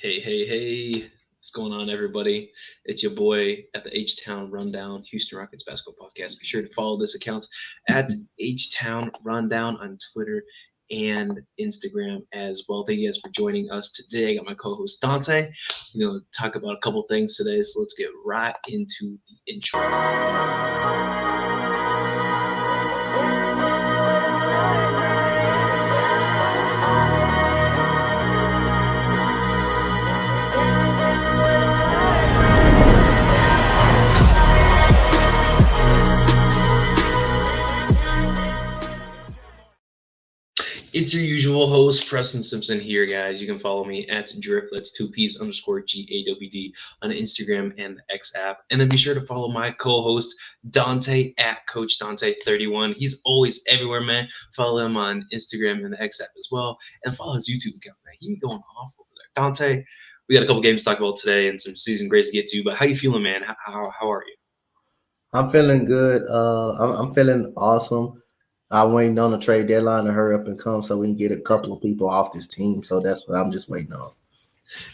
Hey. What's going on, everybody? It's your boy at the H-Town Rundown, Houston Rockets basketball podcast. Be sure to follow this account at H-Town Rundown on Twitter and Instagram as well. Thank you guys for joining us today. I got my co-host Dante. We're going to talk about a couple things today, so let's get right into the intro. It's your usual host, Preston Simpson here, guys. You can follow me at Drip, that's 2Ps _ GAWD on Instagram and the X app. And then be sure to follow my co-host, Dante, at Coach Dante31. He's always everywhere, man. Follow him on Instagram and the X app as well. And follow his YouTube account, man. He's going off over there. Dante, we got a couple games to talk about today and some season grades to get to, but how you feeling, man? How are you? I'm feeling good. I'm feeling awesome. I'm waiting on the trade deadline to hurry up and come so we can get a couple of people off this team. So that's what I'm just waiting on.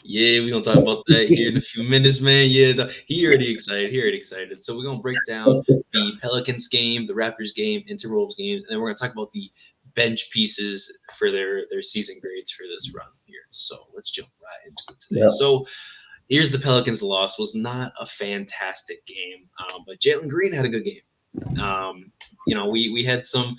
Yeah, we're gonna talk about that here in a few minutes, man. Yeah, he already excited. So we're gonna break down the Pelicans game, the Raptors game, and Timberwolves games, and then we're gonna talk about the bench pieces for their season grades for this run here. So let's jump right into it today. Yep. So here's the Pelicans' loss. Was not a fantastic game, but Jalen Green had a good game. We had some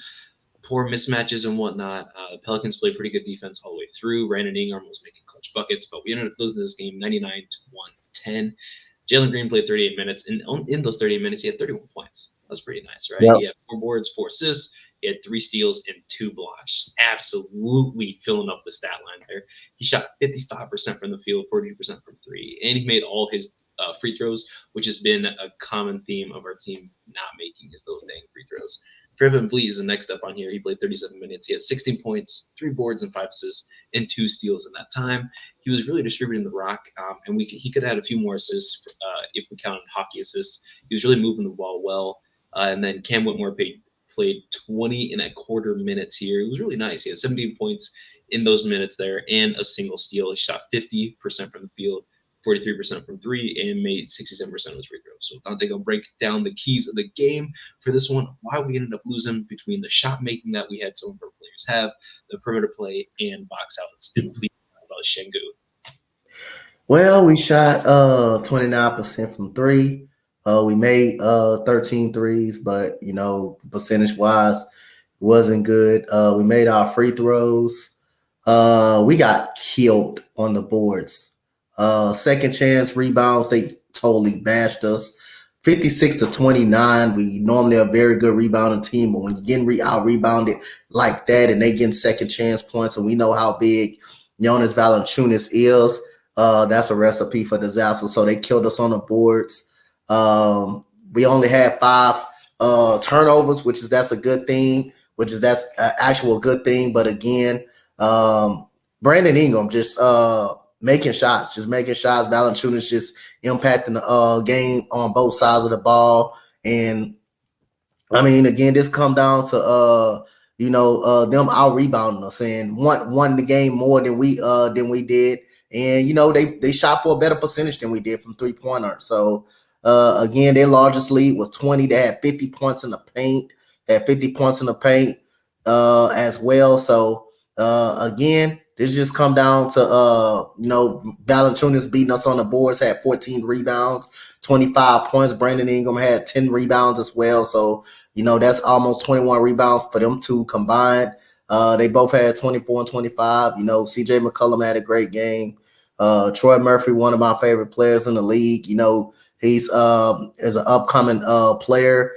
poor mismatches and whatnot. The Pelicans played pretty good defense all the way through. Brandon Ingram was making clutch buckets, but we ended up losing this game 99-110. Jalen Green played 38 minutes, and in those 38 minutes, he had 31 points. That's pretty nice, right? Yep. He had 4 boards, 4 assists. He had 3 steals and 2 blocks. Just absolutely filling up the stat line there. He shot 55% from the field, 40% from 3, and he made all his free throws, which has been a common theme of our team not making is those dang free throws. Trevin Vliet is the next up on here. He played 37 minutes. He had 16 points, 3 boards, and 5 assists, and 2 steals in that time. He was really distributing the rock, and he could have had a few more assists if we counted hockey assists. He was really moving the ball well. And then Cam Whitmore played 20 and a quarter minutes here. It was really nice. He had 17 points in those minutes there and a single steal. He shot 50% from the field, 43% from 3, and made 67% of his free throws. So Dante gonna break down the keys of the game for this one, why we ended up losing between the shot making that we had some of our players have, the perimeter play, and box outs. And please talk about Şengün. Well, we shot 29% from 3. We made 13 threes, but percentage-wise, wasn't good. We made our free throws. We got killed on the boards. Second chance rebounds, they totally bashed us. 56-29. We normally a very good rebounding team, but when you're getting out-rebounded like that and they getting second chance points, and we know how big Jonas Valanciunas is, that's a recipe for disaster. So they killed us on the boards. We only had 5 turnovers, that's a good thing, that's an actual good thing. But again, Brandon Ingram just making shots. Valanciunas just impacting the game on both sides of the ball. And I mean, again, this come down to them out rebounding us and won the game more than we did. And they shot for a better percentage than we did from 3-pointer. So again, their largest lead was 20. They had 50 points in the paint. As well. So again, this just come down to Valanciunas beating us on the boards, had 14 rebounds, 25 points. Brandon Ingram had 10 rebounds as well. So that's almost 21 rebounds for them two combined. They both had 24 and 25. CJ McCollum had a great game. Troy Murphy, one of my favorite players in the league. He's is an upcoming player.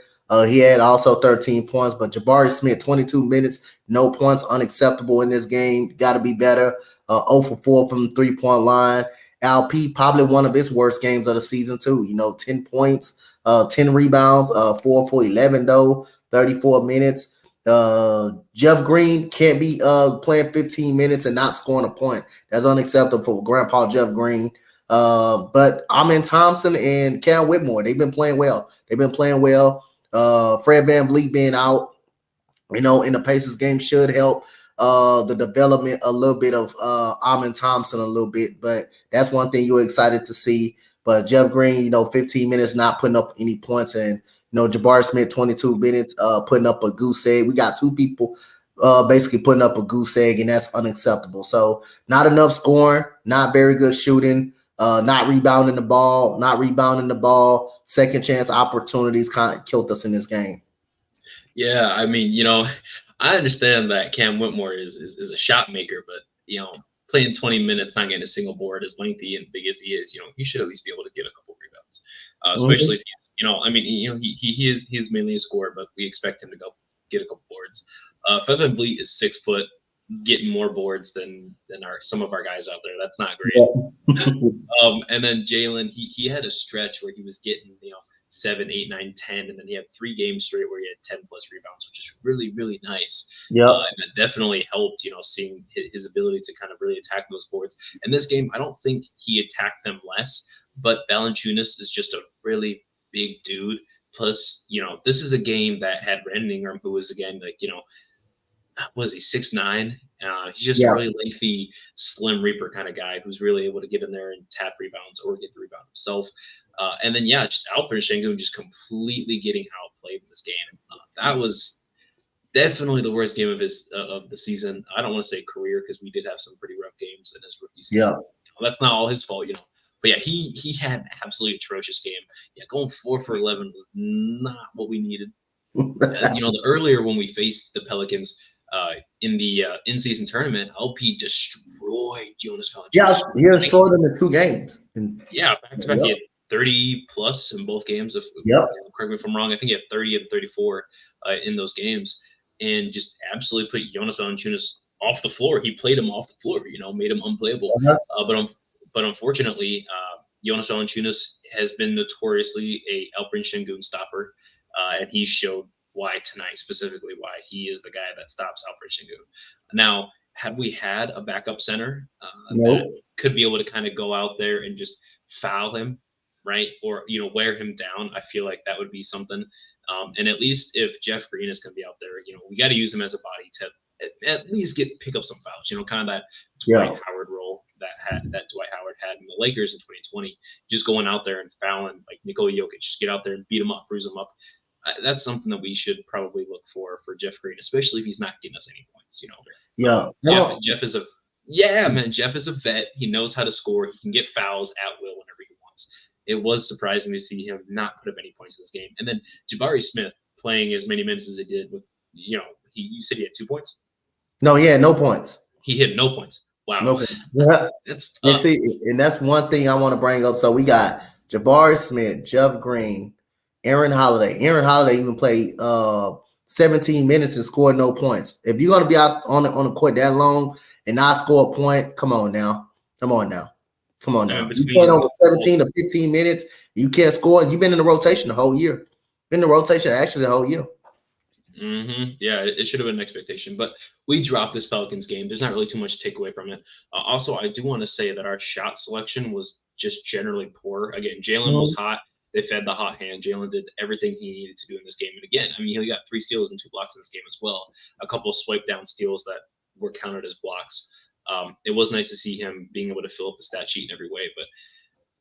He had also 13 points, but Jabari Smith, 22 minutes, no points, unacceptable in this game. Got to be better. 0 for 4 from the 3-point line. LP, probably one of his worst games of the season too. 10 points, 10 rebounds, 4 for 11 though, 34 minutes. Jeff Green can't be playing 15 minutes and not scoring a point. That's unacceptable for Grandpa Jeff Green. But Amen Thompson and Cam Whitmore, they've been playing well. Fred VanVleet being out, in the Pacers game should help. the development a little bit of Amon Thompson a little bit, but that's one thing you're excited to see. But Jeff Green, 15 minutes not putting up any points, and Jabari Smith 22 minutes putting up a goose egg. We got two people basically putting up a goose egg, and that's unacceptable. So not enough scoring, not very good shooting, not rebounding the ball. Second chance opportunities kind of killed us in this game. Yeah, I mean, I understand that Cam Whitmore is a shot maker, but playing 20 minutes, not getting a single board, as lengthy and big as he is, he should at least be able to get a couple rebounds. Especially if he's, I mean, he's mainly a scorer, but we expect him to go get a couple boards. Fevin Vliet is 6 foot, getting more boards than some of our guys out there. That's not great. Yeah. And then Jalen, he had a stretch where he was getting 7, 8, 9, 10, and then he had 3 games straight where he had 10 plus rebounds, which is really, really nice. Yeah, and it definitely helped, seeing his ability to kind of really attack those boards. And this game, I don't think he attacked them less, but Valanciunas is just a really big dude. Plus, this is a game that had Brandon Ingram, who was again was he 6'9"? He's just a really lengthy, slim Reaper kind of guy who's really able to get in there and tap rebounds or get the rebound himself. And then just Alperen Sengun just completely getting outplayed in this game. That was definitely the worst game of the season. I don't want to say career because we did have some pretty rough games in his rookie season. Yeah, that's not all his fault, But yeah, he had an absolutely atrocious game. Yeah, going 4 for 11 was not what we needed. The earlier when we faced the Pelicans in the in-season tournament, LP destroyed Jonas Valanciunas. Yeah, he destroyed him in 2 games. Back to back, he had 30 plus in both games. Correct me if I'm wrong. I think he had 30 and 34 in those games, and just absolutely put Jonas Valanciunas off the floor. He played him off the floor. Made him unplayable. But unfortunately, Jonas Valanciunas has been notoriously a Alperen Sengun stopper, and he showed why tonight, specifically why he is the guy that stops Alperen Sengun. Now, had we had a backup center that could be able to kind of go out there and just foul him, right, or wear him down, I feel like that would be something. And at least if Jeff Green is going to be out there, we got to use him as a body to at least pick up some fouls. Kind of that Dwight Howard role that Dwight Howard had in the Lakers in 2020, just going out there and fouling like Nikola Jokic, just get out there and beat him up, bruise him up. That's something that we should probably look for Jeff Green, especially if he's not getting us any points. Jeff is Jeff is a vet. He knows how to score. He can get fouls at will whenever he wants. It was surprising to see him not put up any points in this game. And then Jabari Smith playing as many minutes as he did with, you said he had 2 points? No, he had no points. He hit no points. Wow. No points. And that's one thing I want to bring up. So we got Jabari Smith, Jeff Green, Aaron Holiday. Aaron Holiday even played 17 minutes and scored no points. If you're going to be out on the court that long and not score a point, come on now. You played over 17 to 15 minutes. You can't score. You've been in the rotation the whole year. The whole year. Yeah, it should have been an expectation, but we dropped this Pelicans game. There's not really too much to take away from it. Also, I do want to say that our shot selection was just generally poor. Again, Jalen was hot. They fed the hot hand. Jalen did everything he needed to do in this game. And again, I mean, he got 3 steals and 2 blocks in this game as well. A couple of swipe down steals that were counted as blocks. It was nice to see him being able to fill up the stat sheet in every way, but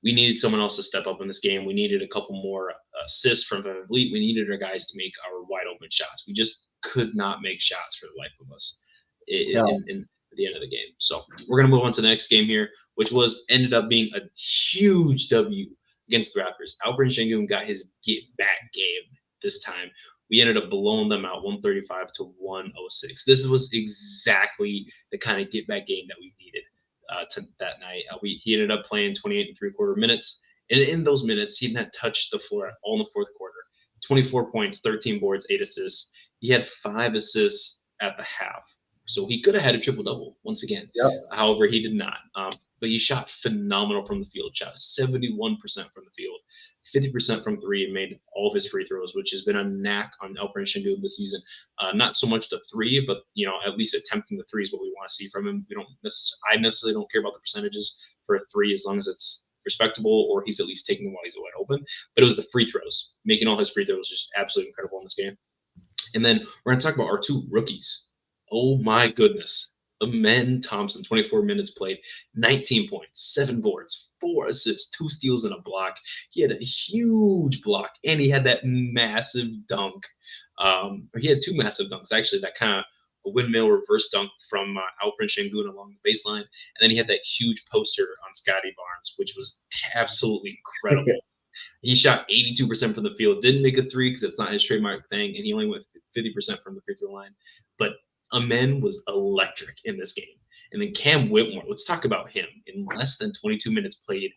we needed someone else to step up in this game. We needed a couple more assists from Van Vliet. We needed our guys to make our wide open shots. We just could not make shots for the life of us in the end of the game. So we're going to move on to the next game here, which ended up being a huge W against the Raptors. Alperen Sengun got his get back game this time. We ended up blowing them out 135 to 106. This was exactly the kind of get back game that we needed that night. He ended up playing 28 3/4 minutes. And in those minutes, he did not touch the floor at all in the fourth quarter. 24 points, 13 boards, 8 assists. He had 5 assists at the half. So he could have had a triple-double once again. However, he did not. But he shot phenomenal from the field. Shot 71% from the field, 50% from 3, and made all of his free throws, which has been a knack on Alperen Sengun this season. Not so much the 3, but at least attempting the 3 is what we want to see from him. I necessarily don't care about the percentages for a 3 as long as it's respectable or he's at least taking them while he's wide open. But it was the free throws. Making all his free throws just absolutely incredible in this game. And then we're going to talk about our 2 rookies Oh my goodness. Amen Thompson, 24 minutes played, 19 points, 7 boards, 4 assists, 2 steals, and a block. He had a huge block, and he had that massive dunk. Or he had two massive dunks, actually, that kind of a windmill reverse dunk from Alperen Şengün along the baseline. And then he had that huge poster on Scotty Barnes, which was absolutely incredible. He shot 82% from the field, didn't make a three because that's not his trademark thing, and he only went 50% from the free throw line. But Amen was electric in this game. And then Cam Whitmore, let's talk about him. In less than 22 minutes played,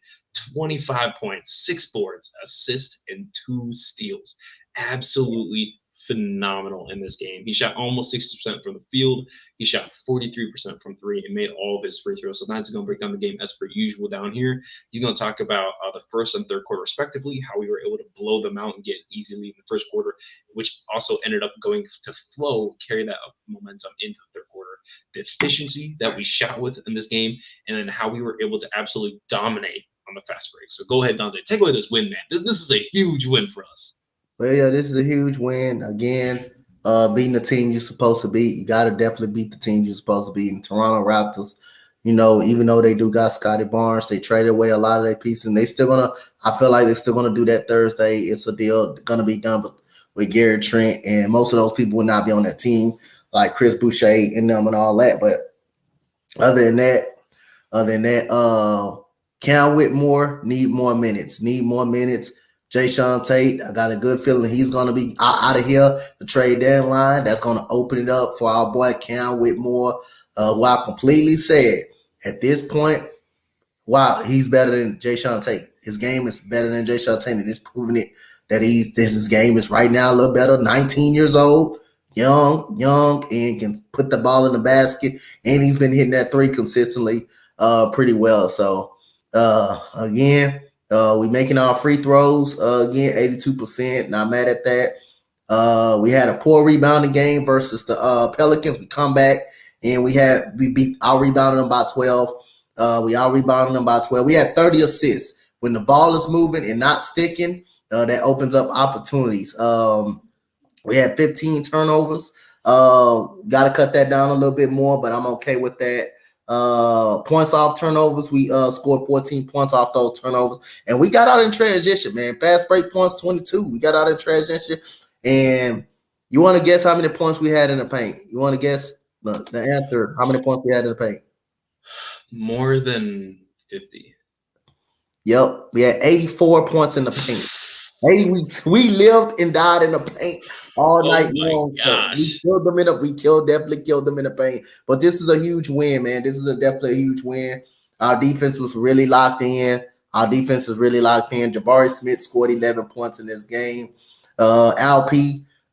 25 points, 6 boards, assist, and 2 steals. Absolutely phenomenal in this game. He shot almost 60% from the field. He shot 43% from three and made all of his free throws. So that's going to break down the game as per usual down here. He's going to talk about the first and third quarter, respectively, how we were able to blow them out and get easy lead in the first quarter, which also ended up going to flow, carry that momentum into the third quarter. The efficiency that we shot with in this game, and then how we were able to absolutely dominate on the fast break. So go ahead, Dante. Take away this win, man. This is a huge win for us. Well, yeah, this is a huge win. Again, beating the team you're supposed to beat. You got to definitely beat the teams you're supposed to beat. And Toronto Raptors, even though they do got Scotty Barnes, they traded away a lot of their pieces, and they still gonna. I feel like they're still gonna do that Thursday. It's a deal gonna be done with Gary Trent, and most of those people will not be on that team, like Chris Boucher and them and all that. But other than that, Cam Whitmore need more minutes. Need more minutes. Jayshawn Tate, I got a good feeling he's going to be out of here. The trade deadline, that's going to open it up for our boy Cam Whitmore, who I completely said at this point, wow, he's better than Jayshawn Tate. His game is better than Jayshawn Tate, and he's proving it that his game is right now a little better. 19 years old, young, and can put the ball in the basket, and he's been hitting that three consistently, pretty well. So again, we making our free throws again, 82%. Not mad at that. We had a poor rebounding game versus the Pelicans. We come back and we beat our rebounding them by 12. We out rebounding them by 12. We had 30 assists. When the ball is moving and not sticking, that opens up opportunities. We had 15 turnovers. Got to cut that down a little bit more, but I'm okay with that. Points off turnovers, we scored 14 points off those turnovers, and we got out in transition, man. Fast break points 22. We got out in transition, and you want to guess how many points we had in the paint? You want to guess the answer? How many points we had in the paint? More than 50. Yep, we had 84 points in the paint. Hey, we lived and died in the paint all night long. So we Gosh. killed them definitely killed them in the paint. But this is a huge win, man. This is definitely a huge win. Our defense was really locked in. Our defense is really locked in. Jabari Smith scored 11 points in this game. Alp,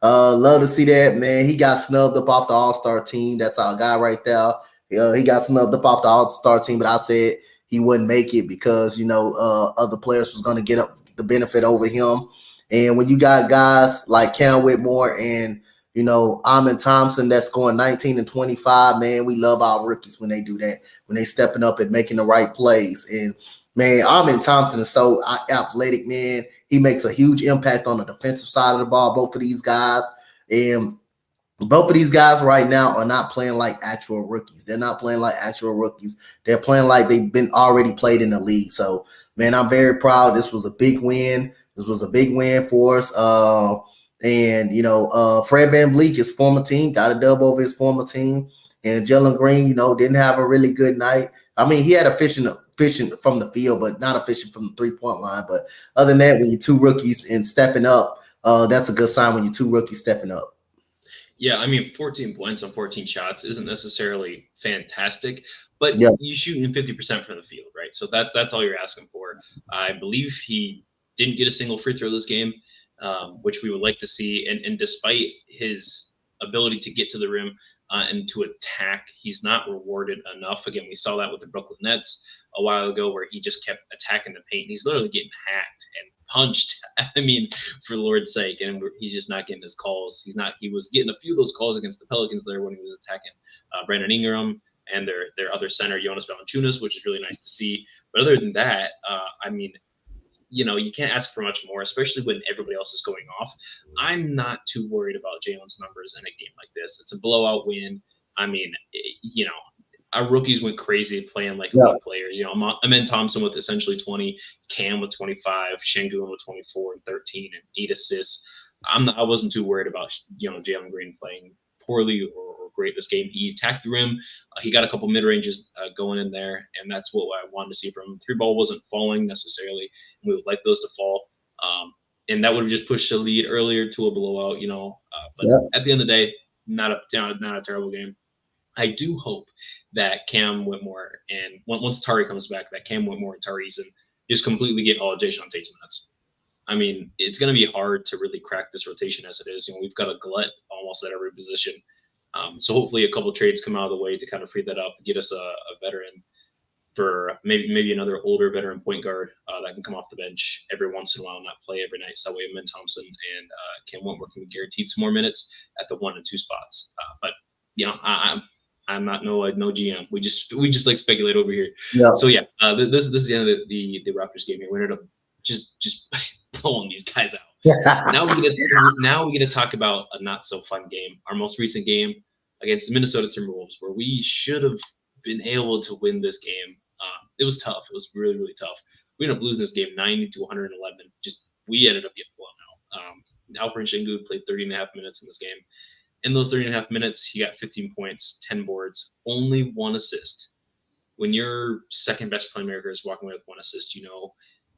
love to see that, man. He got snubbed up off the All-Star team. That's our guy right there. He got snubbed up off the All-Star team, but I said he wouldn't make it because, other players was going to get up the benefit over him. And when you got guys like Cam Whitmore and Amen Thompson that's scoring 19 and 25, man, we love our rookies when they do that, when they stepping up and making the right plays. And man, Amen Thompson is so athletic, man. He makes a huge impact on the defensive side of the ball. Both of these guys, and both of these guys right now are not playing like actual rookies. They're not playing like actual rookies. They're playing like they've been already played in the league. So, man, I'm very proud. This was a big win. This was a big win for us. Fred VanVleet, his former team, got a dub over his former team. And Jalen Green, didn't have a really good night. I mean, he had efficient from the field, but not efficient from the three-point line. But other than that, when you're two rookies and stepping up, that's a good sign when you're two rookies stepping up. Yeah, I mean, 14 points on 14 shots isn't necessarily fantastic, but Yeah. you shoot in 50% from the field, right? So that's all you're asking for. I believe he didn't get a single free throw this game, which we would like to see. And despite his ability to get to the rim and to attack, he's not rewarded enough. Again, we saw that with the Brooklyn Nets a while ago where he just kept attacking the paint. He's literally getting hacked and punched. I mean, for the Lord's sake, and he's just not getting his calls. He was getting a few of those calls against the Pelicans there when he was attacking Brandon Ingram and their other center, Jonas Valanciunas, which is really nice to see. But other than that, I mean, you can't ask for much more, especially when everybody else is going off. I'm not too worried about Jalen's numbers in a game like this. It's a blowout win. I mean, our rookies went crazy playing like Yeah. elite players. Amen Thompson with essentially 20, Cam with 25, Şengün with 24 and 13 and 8 assists. I wasn't too worried about Jalen Green playing poorly or great this game. He attacked the rim. He got a couple mid ranges going in there, and that's what I wanted to see from him. Three ball wasn't falling necessarily, and we would like those to fall. And that would have just pushed the lead earlier to a blowout, but Yeah. at the end of the day, not a terrible game. I do hope that Cam Whitmore and once Tari comes back, that Cam Whitmore and Tari Eason just completely get all of Jason Tate's minutes. I mean, it's going to be hard to really crack this rotation as it is. We've got a glut almost at every position. So hopefully a couple trades come out of the way to kind of free that up, get us a veteran for maybe another older veteran point guard that can come off the bench every once in a while, not play every night. So that way, Amen Thompson and Cam Whitmore can be guaranteed some more minutes at the 1 and 2 spots. But I'm not no GM. We just like speculate over here. Yeah. So yeah, this is the end of the Raptors game here. We ended up just blowing these guys out. Now we get to talk about a not so fun game. Our most recent game against the Minnesota Timberwolves, where we should have been able to win this game. It was tough. It was really, really tough. We ended up losing this game 90-111. We ended up getting blown out. Alperen Şengün played 30 and a half minutes in this game. In those 30 and a half minutes, he got 15 points, 10 boards, only 1 assist. When your second best playmaker is walking away with 1 assist,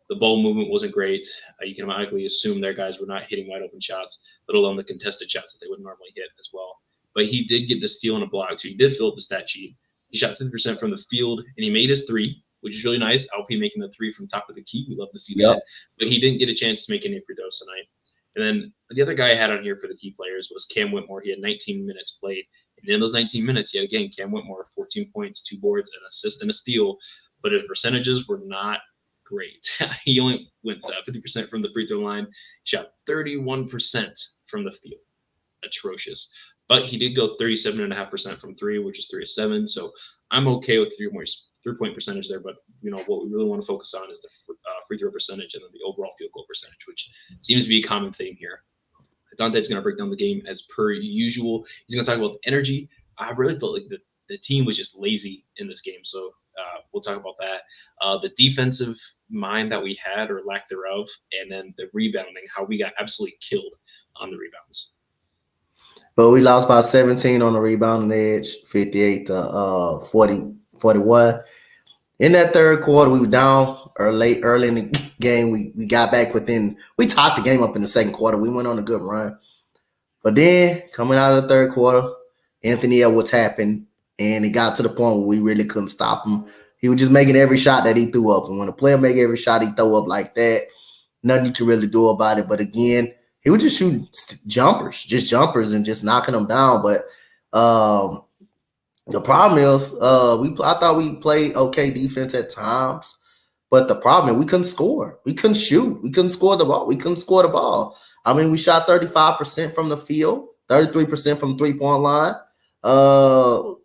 the ball movement wasn't great. You can automatically assume their guys were not hitting wide open shots, let alone the contested shots that they would normally hit as well. But he did get a steal and a block, so he did fill up the stat sheet. He shot 50% from the field, and he made his 3, which is really nice. LP making the 3 from top of the key. We love to see that. But he didn't get a chance to make any free throws tonight. And then the other guy I had on here for the key players was Cam Whitmore. He had 19 minutes played. And in those 19 minutes, yet again, Cam Whitmore, 14 points, 2 boards, an assist, and a steal. But his percentages were not great. He only went 50% from the free throw line, shot 31% from the field. Atrocious. But he did go 37.5% from 3, which is 3 of 7. So I'm okay with 3-point percentage there. But what we really want to focus on is the free throw percentage and then the overall field goal percentage, which seems to be a common theme here. Dante's going to break down the game as per usual. He's going to talk about energy. I really felt like the team was just lazy in this game. So we'll talk about that. The defensive mind that we had or lack thereof, and then the rebounding, how we got absolutely killed on the rebounds. But we lost by 17 on the rebounding edge, 58 to 41. In that third quarter, we were down early in the game. We got back we tied the game up in the second quarter. We went on a good run. But then coming out of the third quarter, Anthony Edwards happened, and it got to the point where we really couldn't stop him. He was just making every shot that he threw up. And when a player make every shot he throw up like that, nothing you can really do about it. But again, he was just shooting jumpers and just knocking them down. But the problem is, I thought we played okay defense at times, but the problem is we couldn't score. We couldn't shoot. We couldn't score the ball. I mean, we shot 35% from the field, 33% from the 3-point line.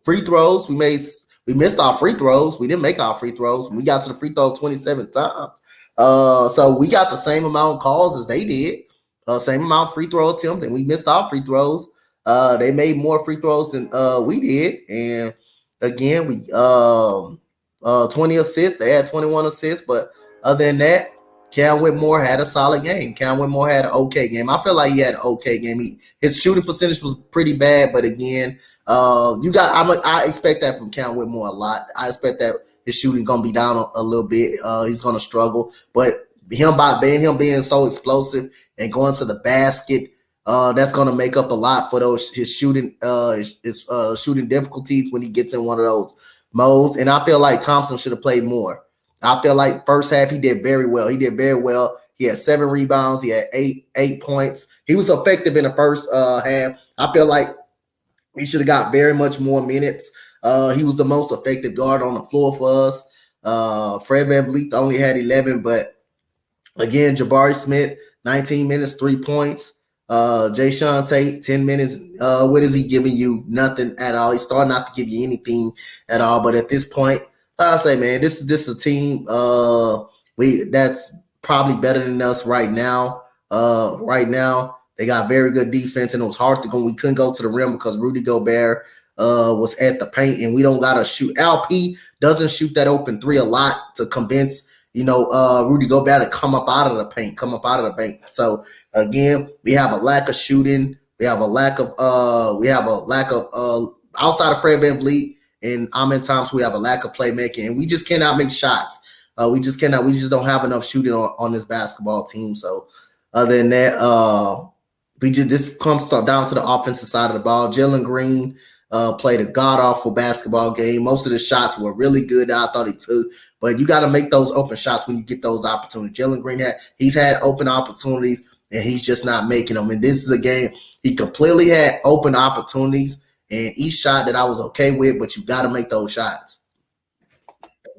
Free throws, we missed our free throws. We didn't make our free throws. We got to the free throw 27 times. So we got the same amount of calls as they did. Same amount of free throw attempts, and we missed our free throws. They made more free throws than we did. And again, we 20 assists. They had 21 assists. But other than that, Cam Whitmore had a solid game. Cam Whitmore had an okay game. I feel like he had an okay game. His shooting percentage was pretty bad, but again, I expect that from Cam Whitmore a lot. I expect that his shooting gonna be down a little bit. He's gonna struggle, but him being so explosive and going to the basket, that's gonna make up a lot for his shooting shooting difficulties when he gets in one of those modes. And I feel like Thompson should have played more. I feel like first half he did very well. He had 7 rebounds. He had 8 points. He was effective in the first half. I feel like he should have got very much more minutes. He was the most effective guard on the floor for us. Fred VanVleet only had 11, but again, Jabari Smith, 19 minutes, 3 points. Jae'Sean Tate, 10 minutes. What is he giving you? Nothing at all. He's starting not to give you anything at all. But at this point, I say, man, this is a team that's probably better than us right now. They got very good defense, and it was hard to go. We couldn't go to the rim because Rudy Gobert was at the paint, and we don't gotta shoot. LP doesn't shoot that open three a lot to convince Rudy Gobert to come up out of the paint, come up out of the paint. So again, we have a lack of shooting. We have a lack of outside of Fred VanVleet and Amin Thompson, we have a lack of playmaking, and we just cannot make shots. We just cannot. We just don't have enough shooting on this basketball team. So other than that, this comes down to the offensive side of the ball. Jalen Green played a god awful basketball game. Most of the shots were really good that I thought he took, but you got to make those open shots when you get those opportunities. Jalen Green he's had open opportunities and he's just not making them. And this is a game he completely had open opportunities and each shot that I was okay with, but you got to make those shots.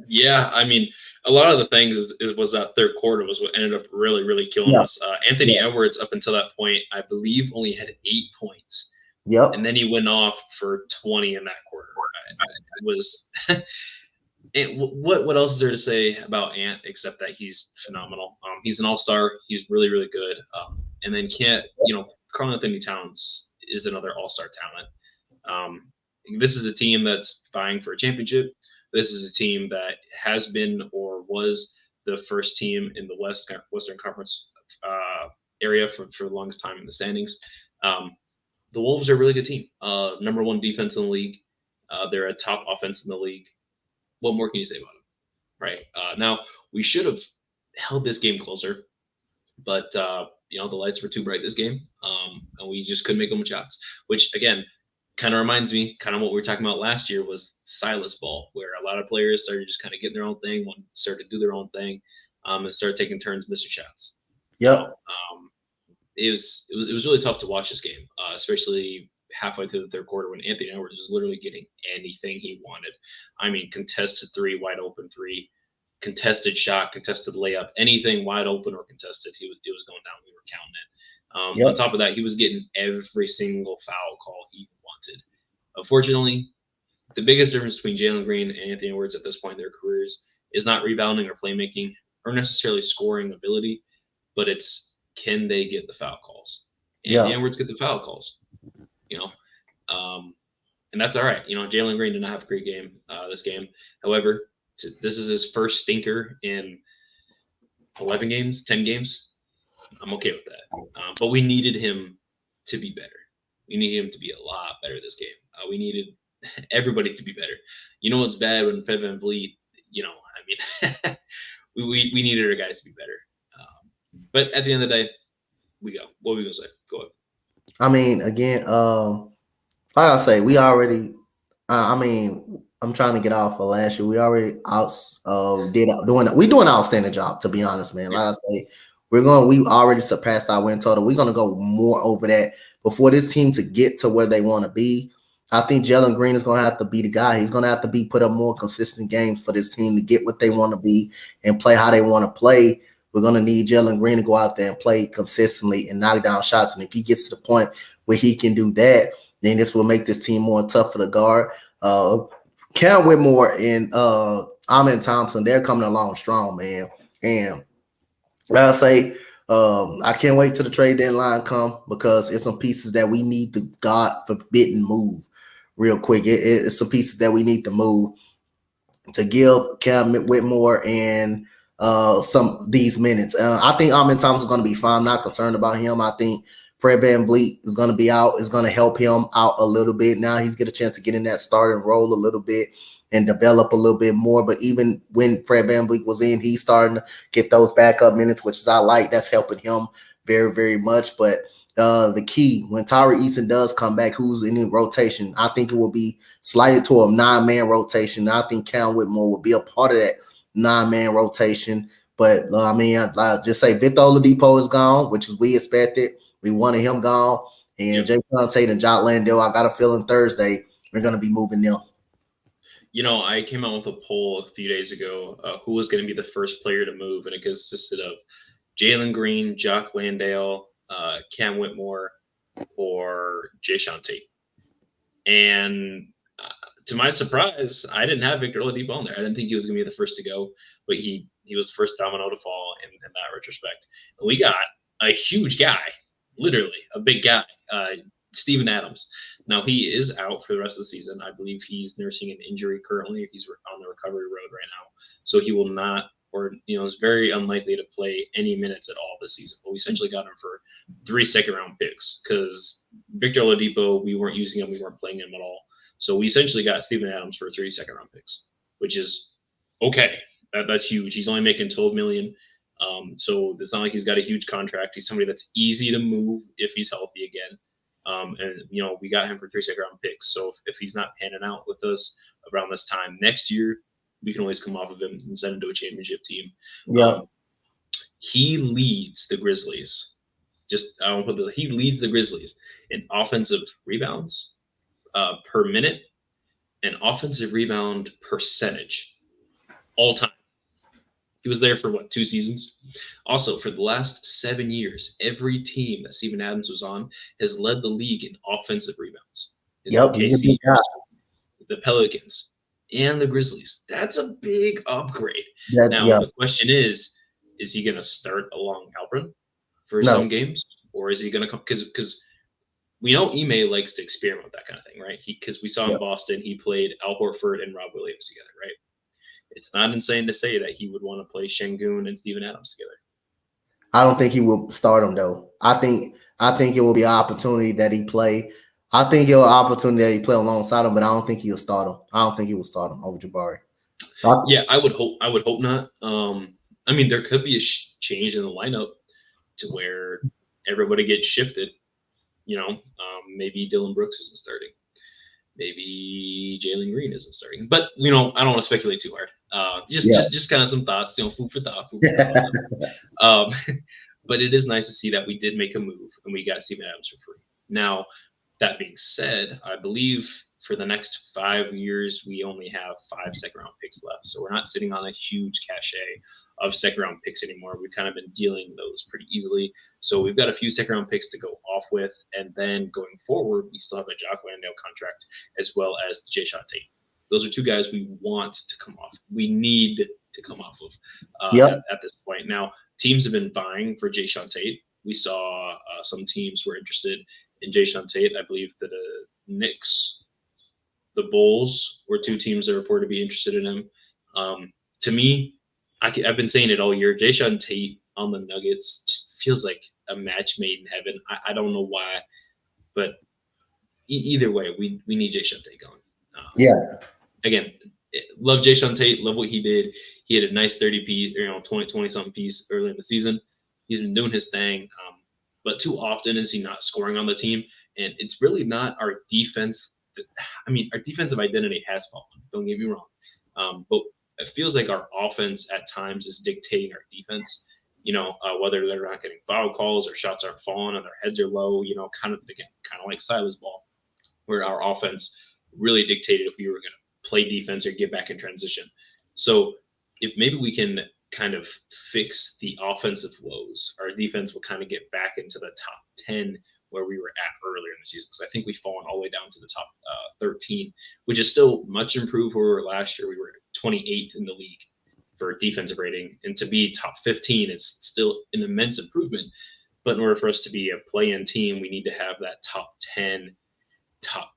Yeah, I mean, a lot of the things was that third quarter was what ended up really, really killing us. Anthony Edwards, up until that point, I believe only had 8 points. Yep. And then he went off for 20 in that quarter. It was what else is there to say about Ant except that he's phenomenal? He's an all-star. He's really, really good. And then Karl-Anthony Towns is another all-star talent. This is a team that's vying for a championship. This is a team that has been or was the first team in the Western Conference area for the longest time in the standings. The Wolves are a really good team. Number one defense in the league. They're a top offense in the league. What more can you say about them? Right. Now, we should have held this game closer, but the lights were too bright this game, and we just couldn't make them with shots, which, again, kind of reminds me kind of what we were talking about last year was Silas ball, where a lot of players started just kind of getting their own thing, started to do their own thing, and started taking turns missing shots. Yep. It was really tough to watch this game, especially halfway through the third quarter when Anthony Edwards was literally getting anything he wanted. I mean, contested three, wide open three, contested shot, contested layup, anything wide open or contested, it was going down. We were counting it. On top of that, he was getting every single foul call he wanted. Unfortunately, the biggest difference between Jalen Green and Anthony Edwards at this point in their careers is not rebounding or playmaking or necessarily scoring ability, but it's can they get the foul calls? Anthony Edwards get the foul calls, and that's all right. Jalen Green did not have a great game this game. However, this is his first stinker in 11 games, 10 games. I'm okay with that. But we needed him to be better. We needed him to be a lot better this game. We needed everybody to be better. What's bad when Fred VanVleet, we needed our guys to be better. But at the end of the day, we go. What are we going to say? Go ahead. I mean, again, like I say, we already, I'm trying to get off of last year. We already doing an outstanding job, to be honest, man. Like I say, we already surpassed our win total. We're going to go more over that before this team to get to where they want to be. I think Jalen Green is going to have to be the guy. He's going to have to put up more consistent games for this team to get what they want to be and play how they want to play. We're going to need Jalen Green to go out there and play consistently and knock down shots. And if he gets to the point where he can do that, then this will make this team more tough for the guard. Cam Whitmore and Amin Thompson, they're coming along strong, man. And like I say, I can't wait till the trade deadline come because it's some pieces that we need to God forbidden move real quick. It's some pieces that we need to move to give Cam Whitmore and some these minutes. I think Amin Thompson is going to be fine. I'm not concerned about him. I think Fred VanVleet is going to be out, is going to help him out a little bit. Now he's get a chance to get in that starting role a little bit and develop a little bit more. But even when Fred VanVleet was in, he's starting to get those backup minutes, which is I like. That's helping him very, very much. But the key, when Tyree Eason does come back, who's in the rotation, I think it will be slided to a 9-man rotation. I think Cam Whitmore will be a part of that 9-man rotation. But I just say Victor Oladipo is gone, which is we expected. We wanted him gone. And Jason Tate and Jock Landale, I got a feeling Thursday we're going to be moving them. I came out with a poll a few days ago who was going to be the first player to move, and it consisted of Jalen Green, Jock Landale, Cam Whitmore, or Jason Tate. And to my surprise, I didn't have Victor Oladipo on there. I didn't think he was going to be the first to go, but he was the first domino to fall in that retrospect. And we got a huge guy, literally a big guy, Steven Adams. Now he is out for the rest of the season. I believe he's nursing an injury currently. He's on the recovery road right now, so he will not, or is very unlikely to play any minutes at all this season. But we essentially got him for 3 second-round picks because Victor Oladipo, we weren't using him, we weren't playing him at all. So we essentially got Steven Adams for 3 second-round picks, which is okay. That's huge. He's only making $12 million. So it's not like he's got a huge contract. He's somebody that's easy to move if he's healthy again. And we got him for 3 second-round picks. So if he's not panning out with us around this time next year, we can always come off of him and send him to a championship team. Yeah. He leads the Grizzlies. He leads the Grizzlies in offensive rebounds per minute and offensive rebound percentage all time. He was there for 2 seasons? Also, for the last 7 years, every team that Steven Adams was on has led the league in offensive rebounds. His OKC, the Pelicans, and the Grizzlies. That's a big upgrade. The question is he going to start along Alperen for some games? Or is he going to come? Because we know Ime likes to experiment with that kind of thing, right? Because we saw in Boston, he played Al Horford and Rob Williams together, right? It's not insane to say that he would want to play Şengün and Steven Adams together. I don't think he will start him though. I think it will be an opportunity that he play. I think it'll be an opportunity that he play alongside him, but I don't think he'll start him. I don't think he will start him over Jabari. Yeah, I would hope not. I mean, there could be a change in the lineup to where everybody gets shifted. Maybe Dylan Brooks isn't starting. Maybe Jalen Green isn't starting. But I don't want to speculate too hard. Just kind of some thoughts, food for thought. But it is nice to see that we did make a move and we got Steven Adams for free. Now, that being said, I believe for the next 5 years, we only have 5 second-round picks left. So we're not sitting on a huge cachet of second-round picks anymore. We've kind of been dealing those pretty easily. So we've got a few second-round picks to go off with. And then going forward, we still have a Jock Landale contract as well as Jae'Sean Tate. Those are 2 guys we want to come off. We need to come off of at this point. Now, teams have been vying for Jae'Sean Tate. We saw some teams were interested in Jae'Sean Tate. I believe that the Knicks, the Bulls were 2 teams that reported to be interested in him. To me, I've been saying it all year. Jae'Sean Tate on the Nuggets just feels like a match made in heaven. I don't know why, but either way, we need Jae'Sean Tate going. Again, love Jae'Sean Tate. Love what he did. He had a nice 30 piece, 20 something piece early in the season. He's been doing his thing, but too often is he not scoring on the team, and it's really not our defense. Our defensive identity has fallen. Don't get me wrong, but it feels like our offense at times is dictating our defense. Whether they're not getting foul calls or shots aren't falling and their heads are low. Kind of like Silas ball, where our offense really dictated if we were going to play defense or get back in transition. So if maybe we can kind of fix the offensive woes, our defense will kind of get back into the top 10 where we were at earlier in the season. So I think we've fallen all the way down to the top 13, which is still much improved where we were last year. We were 28th in the league for defensive rating, and to be top 15 is still an immense improvement. But in order for us to be a play-in team, we need to have that top 10, top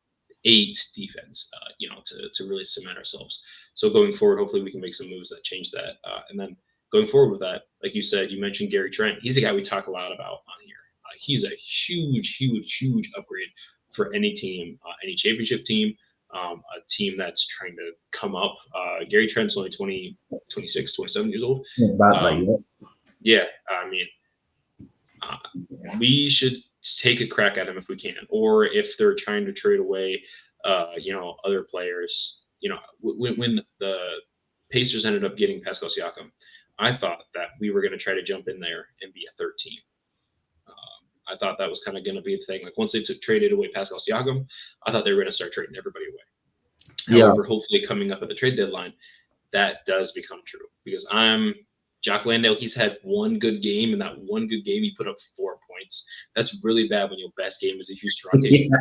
8 defense, to really cement ourselves. So going forward, hopefully we can make some moves that change that. And then going forward with that, like you said, you mentioned Gary Trent. He's a guy we talk a lot about on here. He's a huge, huge, huge upgrade for any team, any championship team, a team that's trying to come up. Gary Trent's only 26, 27 years old. We should take a crack at him if we can, or if they're trying to trade away, other players. When the Pacers ended up getting Pascal Siakam, I thought that we were going to try to jump in there and be a third team. I thought that was kind of going to be the thing. Like once they traded away Pascal Siakam, I thought they were going to start trading everybody away. However, hopefully coming up at the trade deadline, that does become true because Jock Landale, he's had one good game, and that one good game he put up 4 points. That's really bad when your best game is a Houston Rockets.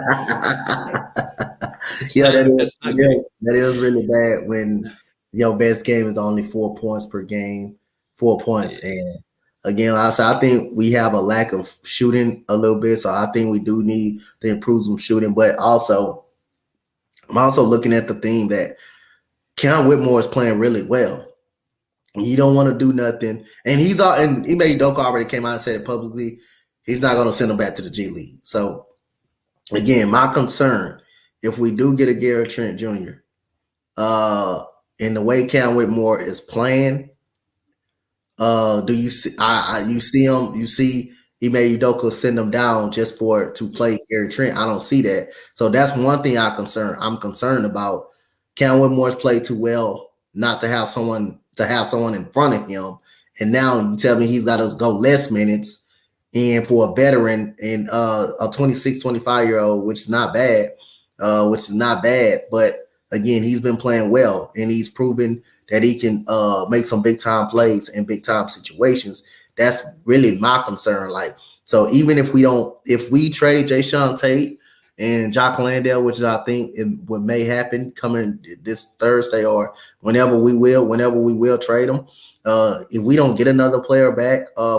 That is really bad when your best game is only 4 points per game. 4 points, and Again, like I said, I think we have a lack of shooting a little bit, so I think we do need to improve some shooting. But also, I'm also looking at the thing that Keon Whitmore is playing really well. He don't want to do nothing, and he's all. And Ime Udoka already came out and said it publicly. He's not going to send him back to the G League. So again, my concern, if we do get a Gary Trent Jr., in the way Cam Whitmore is playing, do you see? You see him? You see Ime Udoka send him down just for to play Gary Trent? I don't see that. So that's one thing I'm concerned about. Cam Whitmore's played too well not to have someone in front of him, and now you tell me he's got to go less minutes. And for a veteran and a 26, 25-year-old, which is not bad, but again, he's been playing well and he's proven that he can make some big time plays in big time situations. That's really my concern. Like, so even if we trade Jayshawn Tate and Jock Landale, which I think what may happen coming this Thursday or whenever we will trade them, if we don't get another player back we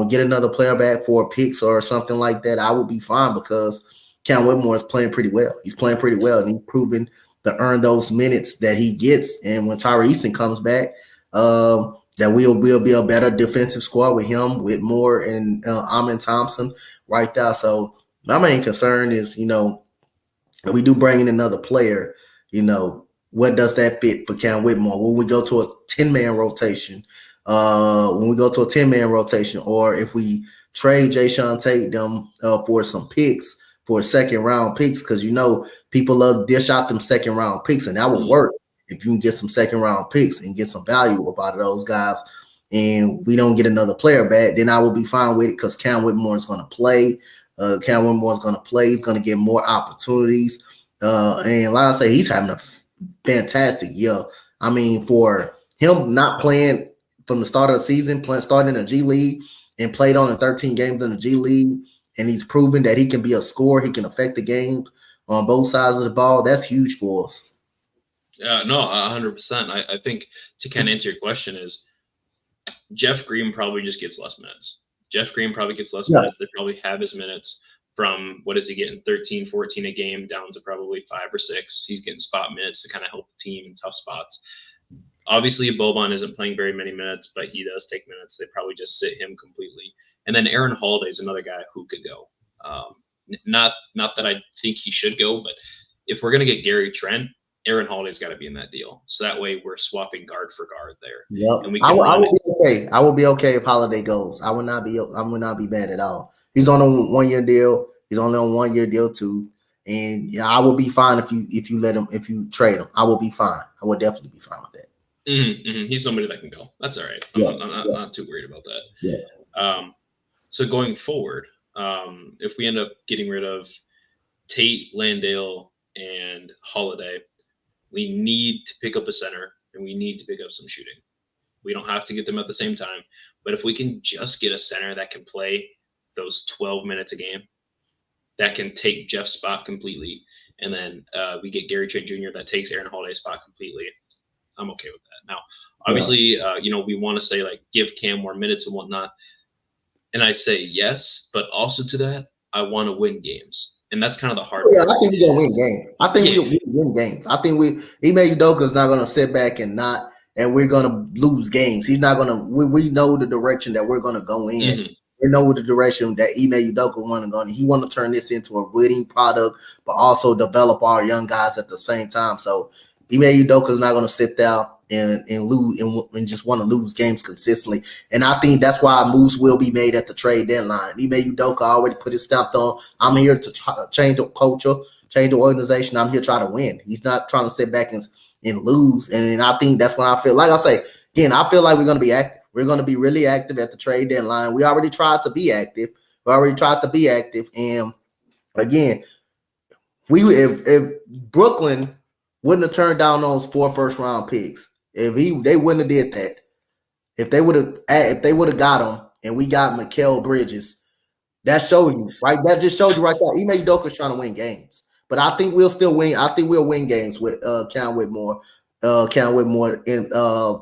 get another player back for picks or something like that, I would be fine because Cam Whitmore is playing pretty well. He's playing pretty well, and he's proven to earn those minutes that he gets. And when Tyree Easton comes back, that we'll be a better defensive squad with him, Whitmore, and Amin Thompson right there. So my main concern is, if we do bring in another player, what does that fit for Cam Whitmore? When we go to a 10-man rotation, or if we trade Jayshawn Tate them for some picks, for second round picks, because people love to dish out them second round picks, and that would work if you can get some second round picks and get some value about those guys. And we don't get another player back, then I will be fine with it because Cam Whitmore is going to play. He's going to get more opportunities. And like I say, he's having a fantastic year. I mean, for him not playing from the start of the season, starting in the G League and played on in 13 games in the G League, and he's proven that he can be a scorer. He can affect the game on both sides of the ball. That's huge for us. No, 100%. I think to kind of answer your question is Jeff Green probably just gets less minutes. Jeff Green probably gets less minutes. They probably have his minutes from, what is he getting, 13, 14 a game down to probably 5 or 6. He's getting spot minutes to kind of help the team in tough spots. Obviously, Boban isn't playing very many minutes, but he does take minutes. They probably just sit him completely. And then Aaron Holiday is another guy who could go. Not that I think he should go, but if we're going to get Gary Trent, Aaron Holiday's got to be in that deal. So that way we're swapping guard for guard there. Yep. And I would be okay. I would be okay if Holiday goes. I would not be bad at all. He's on a 1-year deal. He's only on 1-year deal too. And yeah, I would be fine if you trade him. I will be fine. I would definitely be fine with that. Mm-hmm. He's somebody that can go. That's all right. I'm not too worried about that. Yeah. So going forward, if we end up getting rid of Tate, Landale, and Holiday, we need to pick up a center and we need to pick up some shooting. We don't have to get them at the same time, but if we can just get a center that can play those 12 minutes a game, that can take Jeff's spot completely, and then we get Gary Trent Jr. that takes Aaron Holiday's spot completely, I'm okay with that. Now, obviously, we want to say like give Cam more minutes and whatnot, and I say yes, but also to that, I want to win games. And that's kind of the hard part. I think we're going to win games. I think we'll win games. I think Ime Udoka is not going to sit back and we're going to lose games. He's not going to, we know the direction that we're going to go in. Mm-hmm. We know the direction that Ime Udoka want to go in. He want to turn this into a winning product, but also develop our young guys at the same time. So Ime Udoka is not going to sit down and lose and just want to lose games consistently. And I think that's why moves will be made at the trade deadline. Ime Udoka already put his stamp on. I'm here to try to change the culture, change the organization. I'm here to try to win. He's not trying to sit back and lose. And I think that's when I feel, like I say, again, I feel like we're going to be active. We're going to be really active at the trade deadline. We already tried to be active. And again, if Brooklyn wouldn't have turned down those 4 first-round picks, they wouldn't have did that. If they would have got them and we got Mikal Bridges, that showed you, right? That just showed you right there. Ime Udoka's trying to win games. But I think we'll still win. I think we'll win games with Cam Whitmore. Cam Whitmore in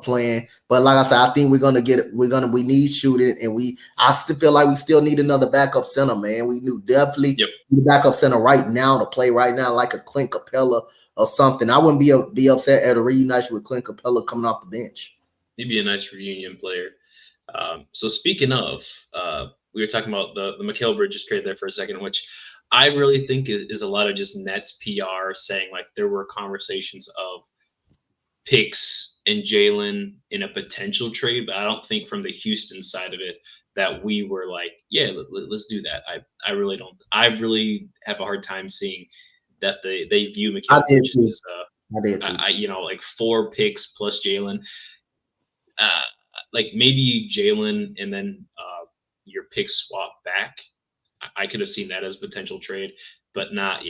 playing. But like I said, I think we need shooting, and I still feel like we still need another backup center, man. We definitely Yep. need a backup center right now to play right now, like a Clint Capella or something. I wouldn't be upset at a reunition with Clint Capella coming off the bench. He'd be a nice reunion player. So speaking of, we were talking about the Mikal Bridges trade there for a second, which I really think is a lot of just Nets PR saying like there were conversations of picks and Jalen in a potential trade, but I don't think from the Houston side of it that we were like, yeah, us do that. I really don't. I really have a hard time seeing that they view I Mikal did Bridges too. as I did too. like 4 picks plus Jalen. Uh, like maybe Jalen and then your pick swap back. I could have seen that as a potential trade, but not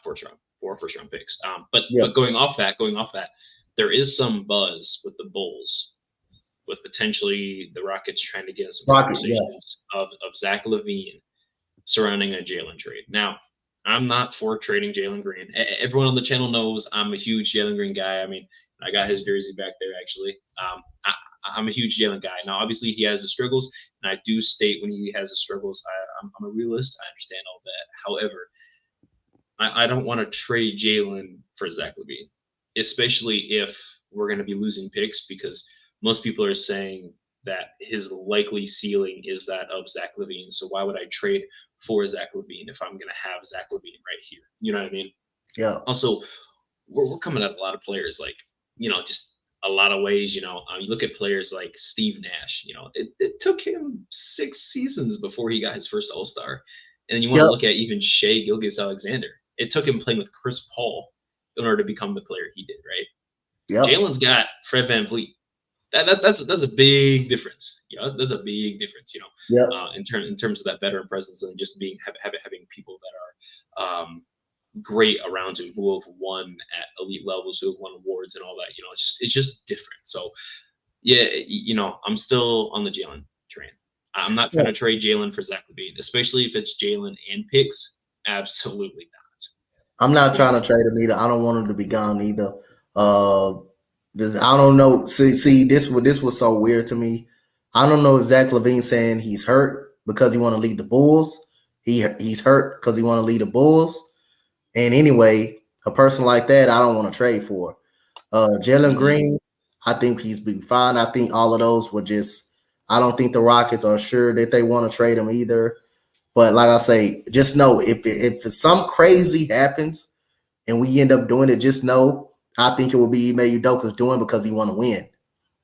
first round picks. Yeah, But going off that, there is some buzz with the Bulls, with potentially the Rockets trying to get in some Rocket. Yeah, conversations of Zach LaVine surrounding a Jalen trade. Now, I'm not for trading Jalen Green. Everyone on the channel knows I'm a huge Jalen Green guy. I mean, I got his jersey back there actually. I'm a huge Jalen guy. Now, obviously, he has his struggles, and I do state when he has his struggles. I'm a realist. I understand all that. However, I don't want to trade Jalen for Zach LaVine, especially if we're going to be losing picks because most people are saying that his likely ceiling is that of Zach LaVine. So why would I trade for Zach LaVine if I'm going to have Zach LaVine right here? You know what I mean? yeah. Also, we're coming at a lot of players like, just a lot of ways. You look at players like Steve Nash. It took him 6 seasons before he got his first All Star. And then you want to Yep, look at even Shea Gilgeous-Alexander. It took him playing with Chris Paul in order to become the player he did, right? yep, Jalen's got Fred VanVleet. That's a big difference. That's a big difference. yep. In terms of that veteran presence and just having people that are great around him who have won at elite levels, who have won awards and all that. It's just different. So yeah, I'm still on the Jalen train. I'm not trying to trade Jalen for Zach LaVine, especially if it's Jalen and picks. Absolutely not. I'm not trying to trade him either. I don't want him to be gone either. Uh, because I don't know. See, this was so weird to me. I don't know if Zach LaVine saying he's hurt because he want to lead the Bulls. He's hurt because he want to lead the Bulls. And anyway, a person like that, I don't want to trade for. Jalen Mm-mm. Green, I think he's been fine. I think all of those were just. I don't think the Rockets are sure that they want to trade him either. But like I say, just know if some crazy happens and we end up doing it, just know I think it will be Ime Udoka's doing because he want to win.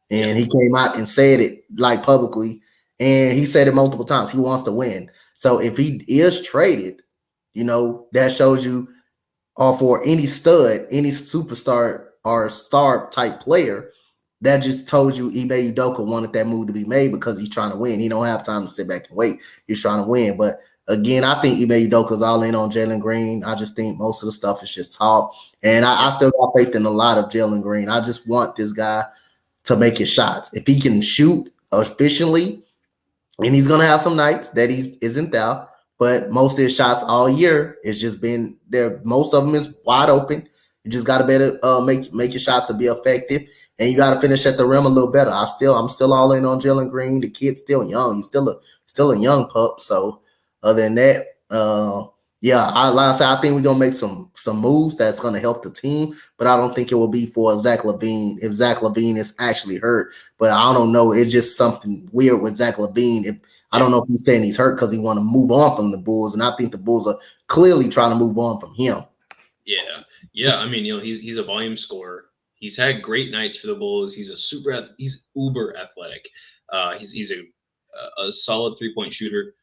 Yep. And he came out and said it like publicly, and he said it multiple times. He wants to win. So if he is traded, that shows you, or for any stud, any superstar or star type player, that just told you Ime Udoka wanted that move to be made because he's trying to win. He don't have time to sit back and wait. He's trying to win. But again, I think Ime Udoka's all in on Jalen Green. I just think most of the stuff is just talk. And I Yep. still got faith in a lot of Jalen Green. I just want this guy to make his shots. If he can shoot efficiently, and he's gonna have some nights that he isn't there, but most of his shots all year has just been there. Most of them is wide open. You just gotta better make your shots to be effective, and you gotta finish at the rim a little better. I'm still all in on Jalen Green. The kid's still young. He's still a young pup. So other than that, yeah, like I said, I think we're gonna make some moves that's gonna help the team, but I don't think it will be for Zach LaVine if Zach LaVine is actually hurt. But I don't know. It's just something weird with Zach LaVine. I Yep. don't know if he's saying he's hurt because he want to move on from the Bulls, and I think the Bulls are clearly trying to move on from him. Yeah. Yeah. I mean, he's a volume scorer. He's had great nights for the Bulls. He's uber athletic. He's a solid 3-point shooter.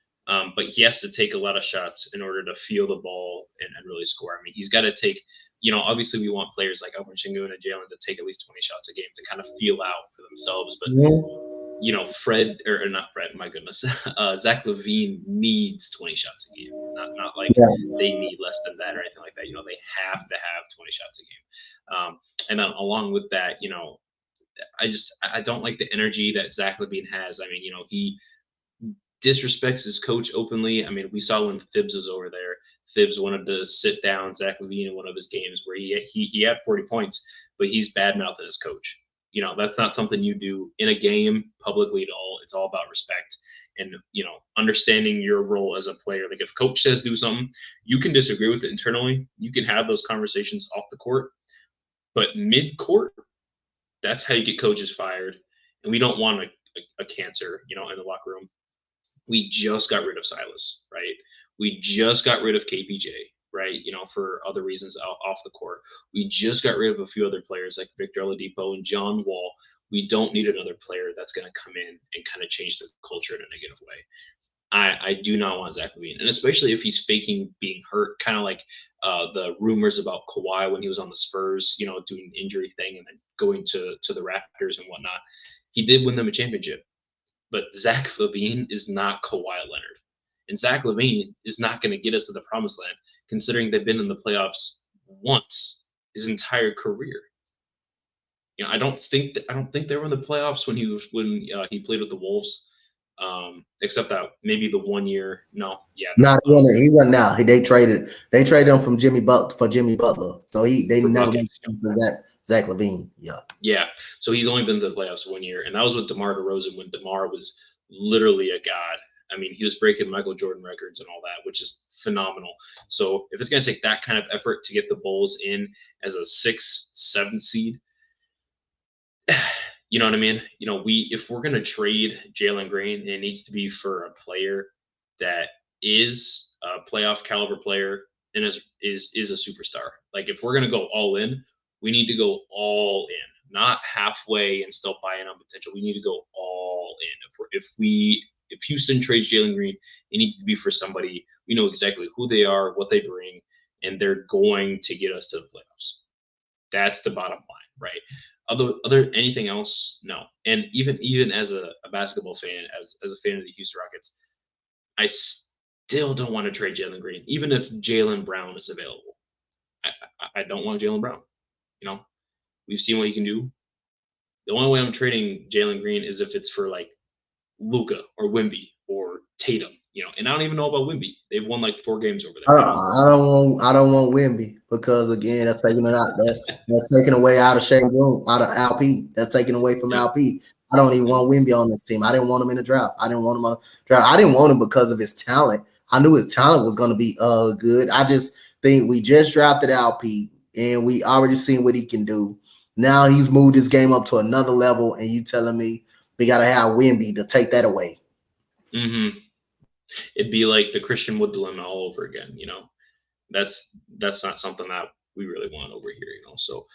But he has to take a lot of shots in order to feel the ball and really score. I mean, he's got to take, obviously we want players like Alvin Sengun and Jalen to take at least 20 shots a game to kind of feel out for themselves. But Mhm. Fred or not Fred, my goodness, Zach LaVine needs 20 shots a game. Not like Yeah, they need less than that or anything like that. They have to have 20 shots a game. And then along with that, I don't like the energy that Zach LaVine has. I mean, he disrespects his coach openly. I mean, we saw when Thibs was over there. Thibs wanted to sit down Zach LaVine in one of his games where he had 40 points, but he's bad mouthing his coach. That's not something you do in a game publicly at all. It's all about respect and understanding your role as a player. Like if coach says do something, you can disagree with it internally. You can have those conversations off the court, but mid court, that's how you get coaches fired. And we don't want a cancer, in the locker room. We just got rid of Silas, right? We just got rid of KPJ, right? For other reasons off the court. We just got rid of a few other players like Victor Oladipo and John Wall. We don't need another player that's going to come in and kind of change the culture in a negative way. I do not want Zach LaVine, and especially if he's faking being hurt, kind of like the rumors about Kawhi when he was on the Spurs, doing the injury thing and then going to the Raptors and whatnot. He did win them a championship, but Zach LaVine is not Kawhi Leonard, and Zach LaVine is not going to get us to the promised land, considering they've been in the playoffs once his entire career. I don't think they were in the playoffs when he played with the Wolves. Except that maybe the 1 year. No. He wasn't now. They traded him from Jimmy Butler. So they never made Zach LaVine. Yeah. So he's only been to the playoffs 1 year, and that was with DeMar DeRozan when DeMar was literally a god. I mean, he was breaking Michael Jordan records and all that, which is phenomenal. So if it's going to take that kind of effort to get the Bulls in as a 6-7 seed, you know what I mean? If we're going to trade Jalen Green, it needs to be for a player that is a playoff caliber player and is a superstar. Like if we're going to go all in, we need to go all in, not halfway and still buying on potential. We need to go all in. If Houston trades Jalen Green, it needs to be for somebody we know exactly who they are, what they bring, and they're going to get us to the playoffs. That's the bottom line, right? Other anything else, no. And even as a basketball fan, as a fan of the Houston Rockets, I still don't want to trade Jalen Green, even if Jaylen Brown is available. I don't want Jaylen Brown. We've seen what he can do. The only way I'm trading Jalen Green is if it's for like Luka or Wemby or Tatum. And I don't even know about Wemby. They've won like 4 games over there. I don't want Wemby because again, that's taking away out of Alp. That's taking away from Alp. I don't even want Wemby on this team. I didn't want him in the draft. I didn't want him because of his talent. I knew his talent was going to be good. I just think we just drafted Alp and we already seen what he can do. Now he's moved his game up to another level, and you telling me we got to have Wemby to take that away. Mm-hmm. It'd be like the Christian Wood dilemma all over again. That's not something that we really want over here. So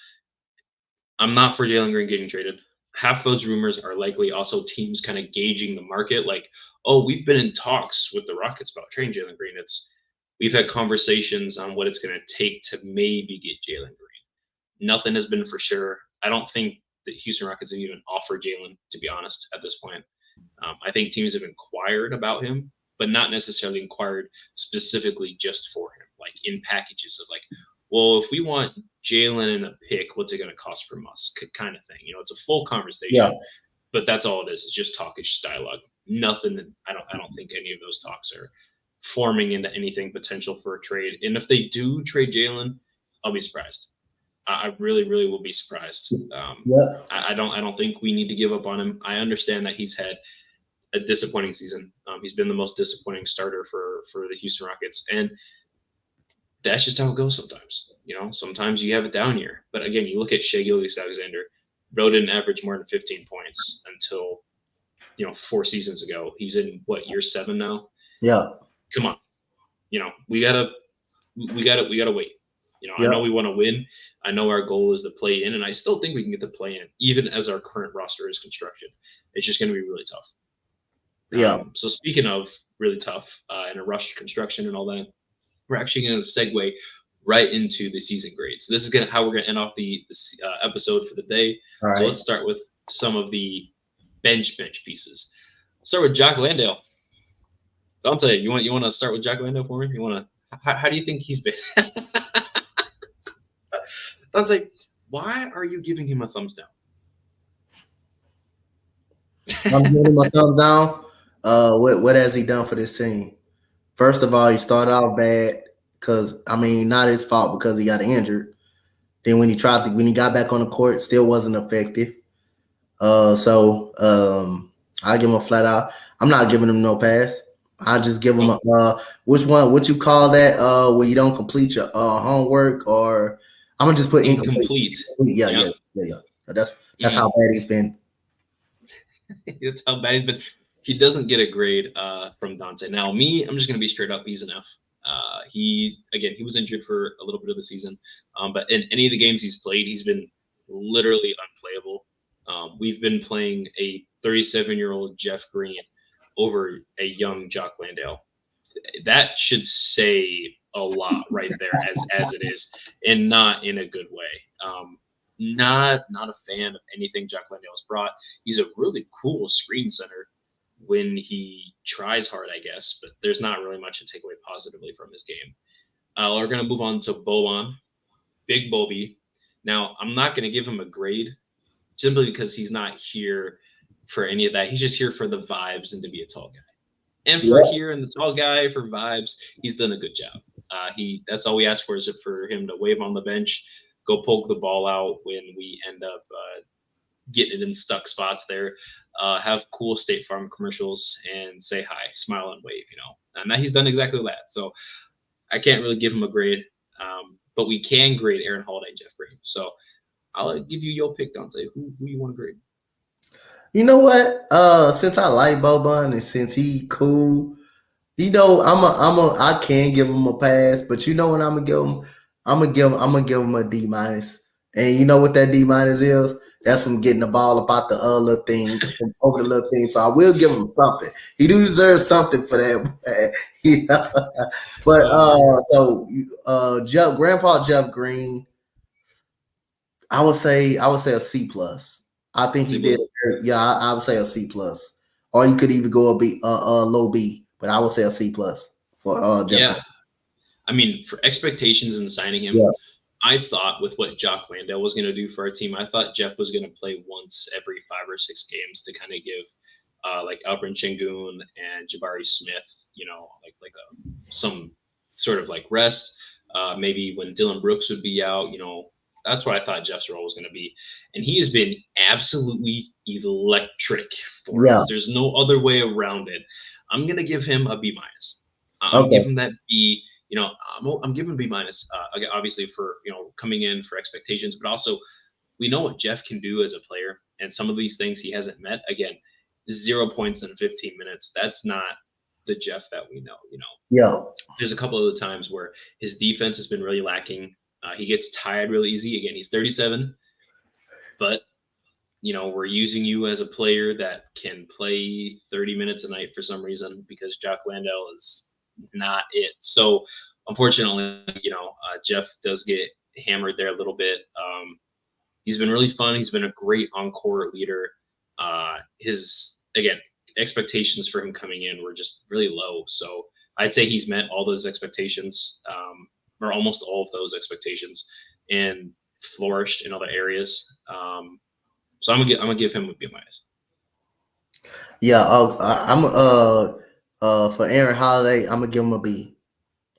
I'm not for Jalen Green getting traded. Half those rumors are likely also teams kind of gauging the market. Like, oh, we've been in talks with the Rockets about trading Jalen Green. We've had conversations on what it's going to take to maybe get Jalen Green. Nothing has been for sure. I don't think the Houston Rockets have even offered Jalen, to be honest, at this point. I think teams have inquired about him, but not necessarily inquired specifically just for him, like in packages of like, well, if we want Jalen and a pick, what's it going to cost from us? Kind of thing. It's a full conversation, but that's all it is. It's just talk, it's just dialogue. Nothing. I don't think any of those talks are forming into anything potential for a trade. And if they do trade Jalen, I'll be surprised. I really, really will be surprised. I don't think we need to give up on him. I understand that he's had a disappointing season. He's been the most disappointing starter for the Houston Rockets, and that's just how it goes sometimes. Sometimes you have a down year. But again, you look at Shai Gilgeous-Alexander, Bro didn't average more than 15 points until 4 seasons ago. He's in year 7 now? Yeah. Come on. We gotta wait. I know we want to win. I know our goal is to play in, and I still think we can get the play in, even as our current roster is constructed. It's just going to be really tough. Yeah. So speaking of really tough and a rush construction and all that, we're actually going to segue right into the season grades. This is how we're going to end off the episode for the day. All so right. Let's start with some of the bench pieces. Start with Jock Landale. Dante, you want to start with Jock Landale for me? You want to? How do you think he's been? Dante, why are you giving him a thumbs down? I'm giving him a thumbs down. What has he done for this team? First of all, he started off bad. because I mean, not his fault because he got injured. Then when he got back on the court, still wasn't effective. I give him a flat out. I'm not giving him no pass. I just give him Oh, a which one? What you call that? Where you don't complete your homework, or I'm gonna just put incomplete. incomplete. Yeah, Yep. yeah, yeah, yeah. That's how Mm. bad he's been. That's how bad he's been. He doesn't get a grade from Dante. Now, me, I'm just gonna be straight up. He's an F. He was injured for a little bit of the season, but in any of the games he's played, he's been literally unplayable. We've been playing a 37-year-old Jeff Green over a young Jock Landale. That should say a lot right there, as it is, and not in a good way. Not a fan of anything Jack Landale's brought. He's a really cool screen center when he tries hard, I guess, but there's not really much to take away positively from his game. We're going to move on to Boban, Big Bobby. Now, I'm not going to give him a grade simply because he's not here for any of that. He's just here for the vibes and to be a tall guy. And for Yeah, here and the tall guy for vibes, he's done a good job. That's all we ask for is for him to wave on the bench, go poke the ball out when we end up getting it in stuck spots there, have cool State Farm commercials, and say hi, smile and wave. And that he's done exactly that. So I can't really give him a grade, but we can grade Aaron Holiday and Jeff Green. So I'll give you your pick, Dante. Who you want to grade? you know what? Since I like Boban and since he cool, I can give him a pass, but you know what I'm gonna give him? I'm gonna give him a D minus. And you know what that D minus is? That's from getting the ball about the little thing, from over the little thing. So I will give him something. He do deserve something for that. you know? But Grandpa Jeff Green, I would say a C plus. I think he C did. plus. Yeah, I would say a C plus, or you could even go a low B, but I would say a C plus for Jeff. Yeah, I mean, for expectations in signing him, Yeah, I thought with what Jock Landale was going to do for our team, I thought Jeff was going to play once every 5 or 6 games to kind of give like Alperen Şengün and Jabari Smith, like some sort of like rest. Maybe when Dylan Brooks would be out, that's what I thought Jeff's role was going to be, and he has been absolutely electric for yeah. us. There's no other way around it. I'm going to give him a B minus. I'm Okay. giving that B. I'm giving B minus, obviously for coming in for expectations, but also we know what Jeff can do as a player, and some of these things he hasn't met. Again, 0 points in 15 minutes. That's not the Jeff that we know. Yeah. There's a couple of the times where his defense has been really lacking. He gets tired really easy. Again, he's 37, but we're using you as a player that can play 30 minutes a night for some reason because Jock Landale is not it. So unfortunately, Jeff does get hammered there a little bit. He's been really fun. He's been a great on-court leader. His again expectations for him coming in were just really low. So I'd say he's met all those expectations, or almost all of those expectations, and flourished in other areas. So I'm gonna give him a B minus. Yeah. I'm for Aaron Holiday, I'm gonna give him a B.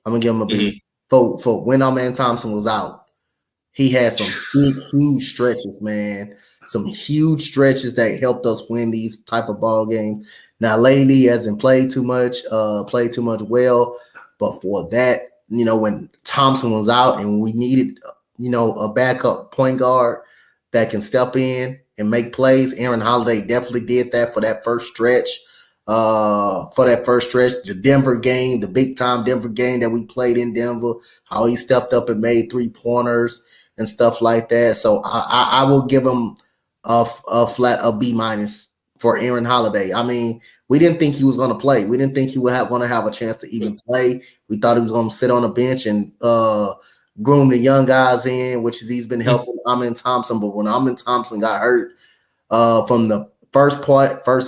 I'm gonna give him a B. Mm-hmm. For when our man Thompson was out, he had some big, huge stretches, man. Some huge stretches that helped us win these type of ball games. Now lately, he hasn't played too much, well. But for that, when Thompson was out and we needed, a backup point guard that can step in and make plays, Aaron Holiday definitely did that for that first stretch. The Denver game, the big time Denver game that we played in Denver, how he stepped up and made 3-pointers and stuff like that. So I will give him a flat a B minus for Aaron Holiday. I mean, we didn't think he was going to play. We didn't think he would want to have a chance to even play. We thought he was going to sit on the bench and groom the young guys in, which is he's been helping Amin Thompson. But when Amin Thompson got hurt from the first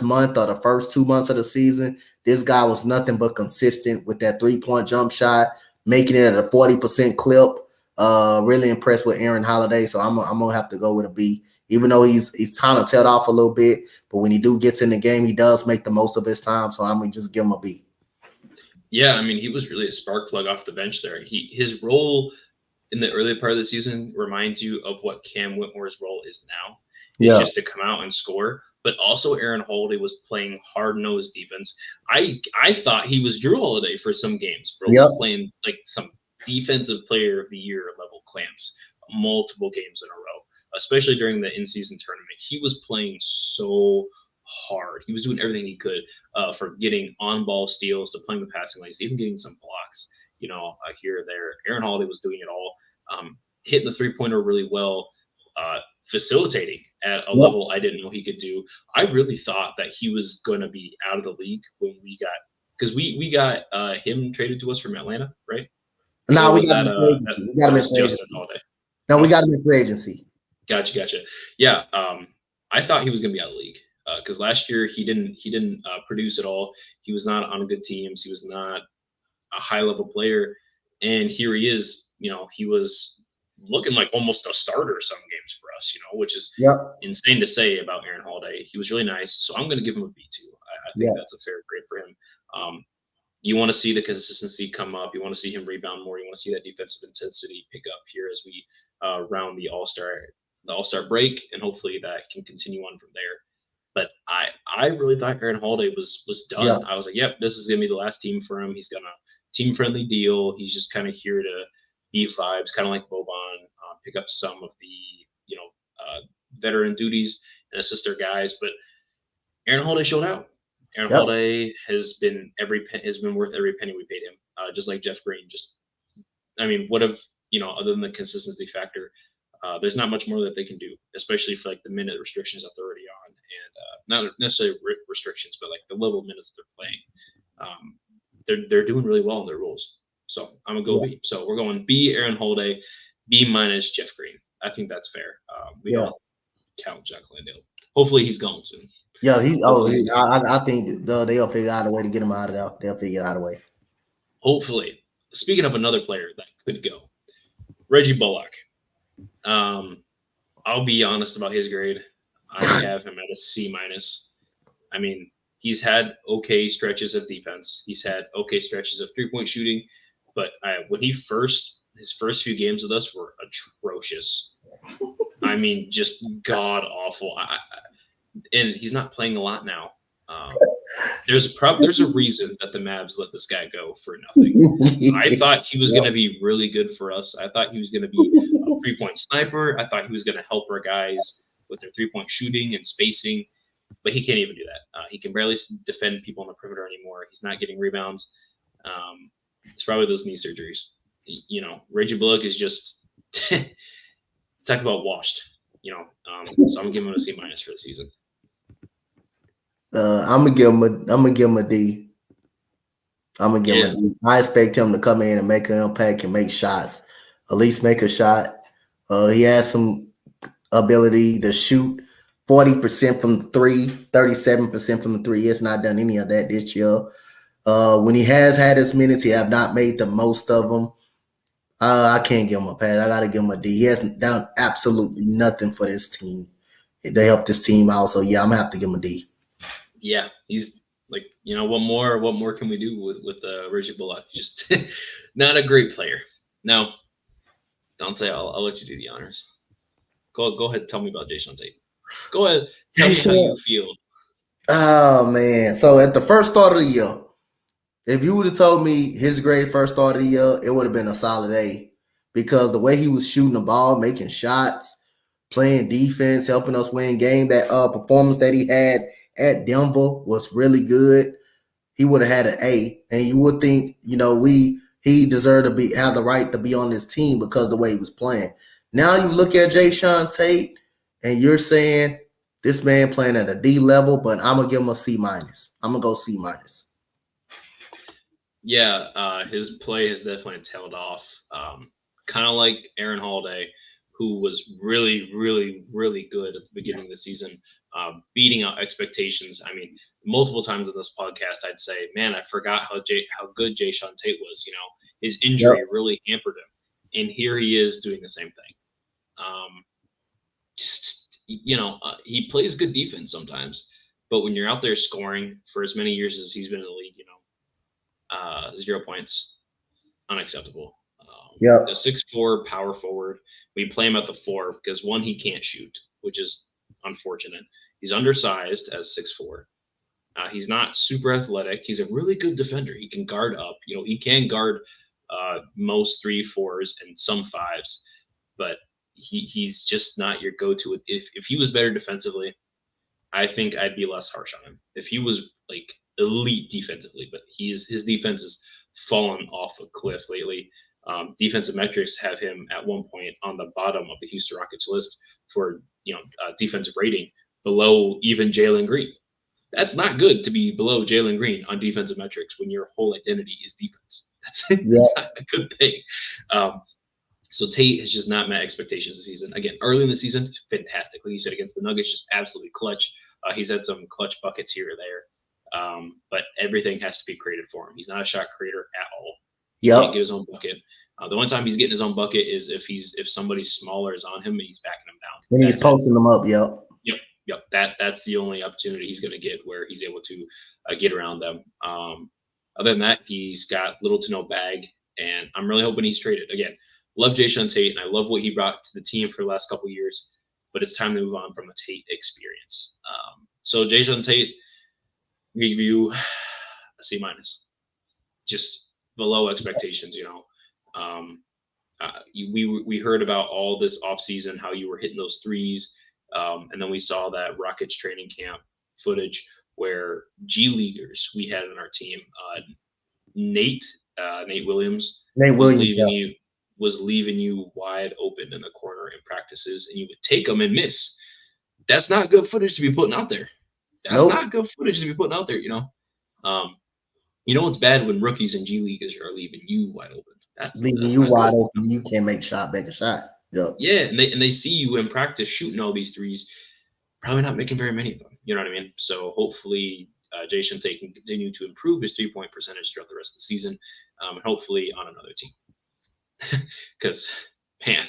month or the first 2 months of the season, this guy was nothing but consistent with that 3-point jump shot, making it at a 40% clip. Really impressed with Aaron Holiday, so I'm gonna have to go with a B. Even though he's trying to tail off a little bit, but when he gets in the game, he does make the most of his time. So I'm gonna just give him a B. Yeah, I mean, he was really a spark plug off the bench there. His role in the early part of the season reminds you of what Cam Whitmore's role is now. It's Yeah. just to come out and score. But also Aaron Holiday was playing hard-nosed defense. I thought he was Drew Holiday for some games. Bro Yep. was playing like some defensive player of the year level clamps multiple games in a row, especially during the in-season tournament. He was playing so hard. He was doing everything he could for getting on-ball steals to playing the passing lanes, even getting some blocks, here or there. Aaron Holiday was doing it all, hitting the three-pointer really well, facilitating at a Yep. level I didn't know he could do. I really thought that he was going to be out of the league when we got because we got him traded to us from Atlanta, right? Or Now we was got him that in free agency. We got that him in was free Justin agency. Holiday? No, we Oh, got him in free agency. gotcha. Yeah, I thought he was going to be out of the league because last year he didn't produce at all. He was not on good teams. He was not a high level player, and here he is. He was looking like almost a starter some games for us. Which is Yep. insane to say about Aaron Holiday. He was really nice, so I'm going to give him a B2. I think Yeah. that's a fair grade for him. You want to see the consistency come up. You want to see him rebound more. You want to see that defensive intensity pick up here as we round the All-Star break, and hopefully that can continue on from there. But I really thought Aaron Holiday was Yeah. done. I was like, yep, this is gonna be the last team for him. He's gonna team friendly deal. He's just kind of here to be vibes, kind of like Boban, pick up some of the veteran duties and assist their guys. But Aaron Holiday showed out. Aaron Yep. Holiday has been worth every penny we paid him. Just like Jeff Green. I mean, what if other than the consistency factor, there's not much more that they can do, especially for like the minute restrictions that they're already on, and not necessarily restrictions, but like the level of minutes they're playing. They're doing really well in their roles. So I'm gonna go Yeah. B. So we're going B Aaron Holiday, B minus Jeff Green. I think that's fair. We Yeah. don't count Jack Landale. Hopefully he's gone soon. Yeah. Hopefully he's gone. I think they'll figure out a way to get him out of there. They'll figure out a way. Hopefully. Speaking of another player that could go, Reggie Bullock. I'll be honest about his grade. I have him at a C minus. I mean, he's had okay stretches of defense. He's had okay stretches of 3-point shooting, but when his first few games with us were atrocious. I mean, just god awful. And he's not playing a lot now. There's a reason that the Mavs let this guy go for nothing. I thought he was going to be really good for us. I thought he was going to be a 3-point sniper. I thought he was going to help our guys with their 3-point shooting and spacing, but he can't even do that. He can barely defend people on the perimeter anymore. He's not getting rebounds. It's probably those knee surgeries. Reggie Bullock is just talk about washed. So I'm giving him a C minus for the season. I'm gonna give him a D. I'm gonna give him a D. I expect him to come in and make an impact and make shots. At least make a shot. He has some ability to shoot 40% from the three, 37% from the three. He has not done any of that this year. When he has had his minutes, he have not made the most of them. I can't give him a pass. I gotta give him a D. He hasn't done absolutely nothing for this team. They helped this team out, so yeah, I'm gonna have to give him a D. Yeah, he's like, what more can we do with Reggie Bullock? Just not a great player. Now, Dante, I'll let you do the honors. Go ahead and tell me about Jason Tate. Go ahead, tell me how you feel. Oh man. So at the first start of the year, if you would have told me his grade first start of the year, it would have been a solid A. Because the way he was shooting the ball, making shots, playing defense, helping us win game, that performance that he had at Denver was really good. He would have had an A, and you would think, he deserved to have the right to be on this team because of the way he was playing. Now you look at Jason Tate, and you're saying this man playing at a D level, but I'm gonna give him a C minus. I'm gonna go C minus. Yeah, his play has definitely tailed off. Kind of like Aaron Holiday, who was really, really, really good at the beginning of the season, beating out expectations. I mean, multiple times on this podcast, I'd say, man, I forgot how good Jason Tate was. His injury really hampered him, and here he is doing the same thing. He plays good defense sometimes, but when you're out there scoring for as many years as he's been in the league, 0 points, unacceptable. Yep. The 6'4" power forward, we play him at the 4 because one, he can't shoot, which is unfortunate. He's undersized as 6'4". He's not super athletic. He's a really good defender. He can guard up. He can guard most 3-4s and some 5s, but he's just not your go-to. If he was better defensively, I think I'd be less harsh on him. If he was like elite defensively, but his defense has fallen off a cliff lately. Defensive metrics have him at one point on the bottom of the Houston Rockets list for defensive rating, below even Jalen Green. That's not good to be below Jalen Green on defensive metrics when your whole identity is defense. That's not a good thing. So Tate has just not met expectations this season. Again, early in the season, fantastic. Like you said, against the Nuggets, just absolutely clutch. He's had some clutch buckets here or there. But everything has to be created for him. He's not a shot creator at all. He can't get his own bucket. The one time he's getting his own bucket is if somebody smaller is on him and he's backing him down. And he's posting them up, Yep. That's the only opportunity he's going to get where he's able to get around them. Other than that, he's got little to no bag, and I'm really hoping he's traded. Again, love Jae'Sean Tate, and I love what he brought to the team for the last couple of years, but it's time to move on from a Tate experience. So Jae'Sean Tate, we give you a C-, just below expectations. We heard about all this offseason, how you were hitting those threes. And then we saw that Rockets training camp footage where G Leaguers we had on our team, Nate Williams, was leaving you wide open in the corner in practices, and you would take them and miss. That's not good footage to be putting out there. That's not good footage to be putting out there. It's bad when rookies and G Leaguers are leaving you wide open. That's wide open. You can't make a shot. Yep. Yeah, and they see you in practice shooting all these threes, probably not making very many of them. You know what I mean? So hopefully Jae'Sean Tate can continue to improve his 3-point percentage throughout the rest of the season, and hopefully on another team. Because, man,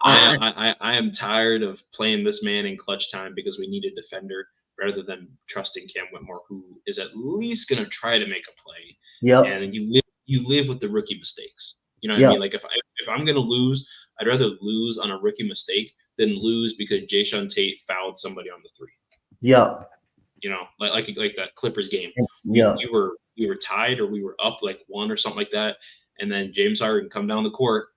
I am tired of playing this man in clutch time because we need a defender rather than trusting Cam Whitmore, who is at least going to try to make a play. Yeah. And you live with the rookie mistakes. You know what I mean? Like if I'm going to lose, I'd rather lose on a rookie mistake than lose because Jae'Sean Tate fouled somebody on the 3. Yeah. Like that Clippers game. Yeah. We were tied or we were up like 1 or something like that, and then James Harden come down the court,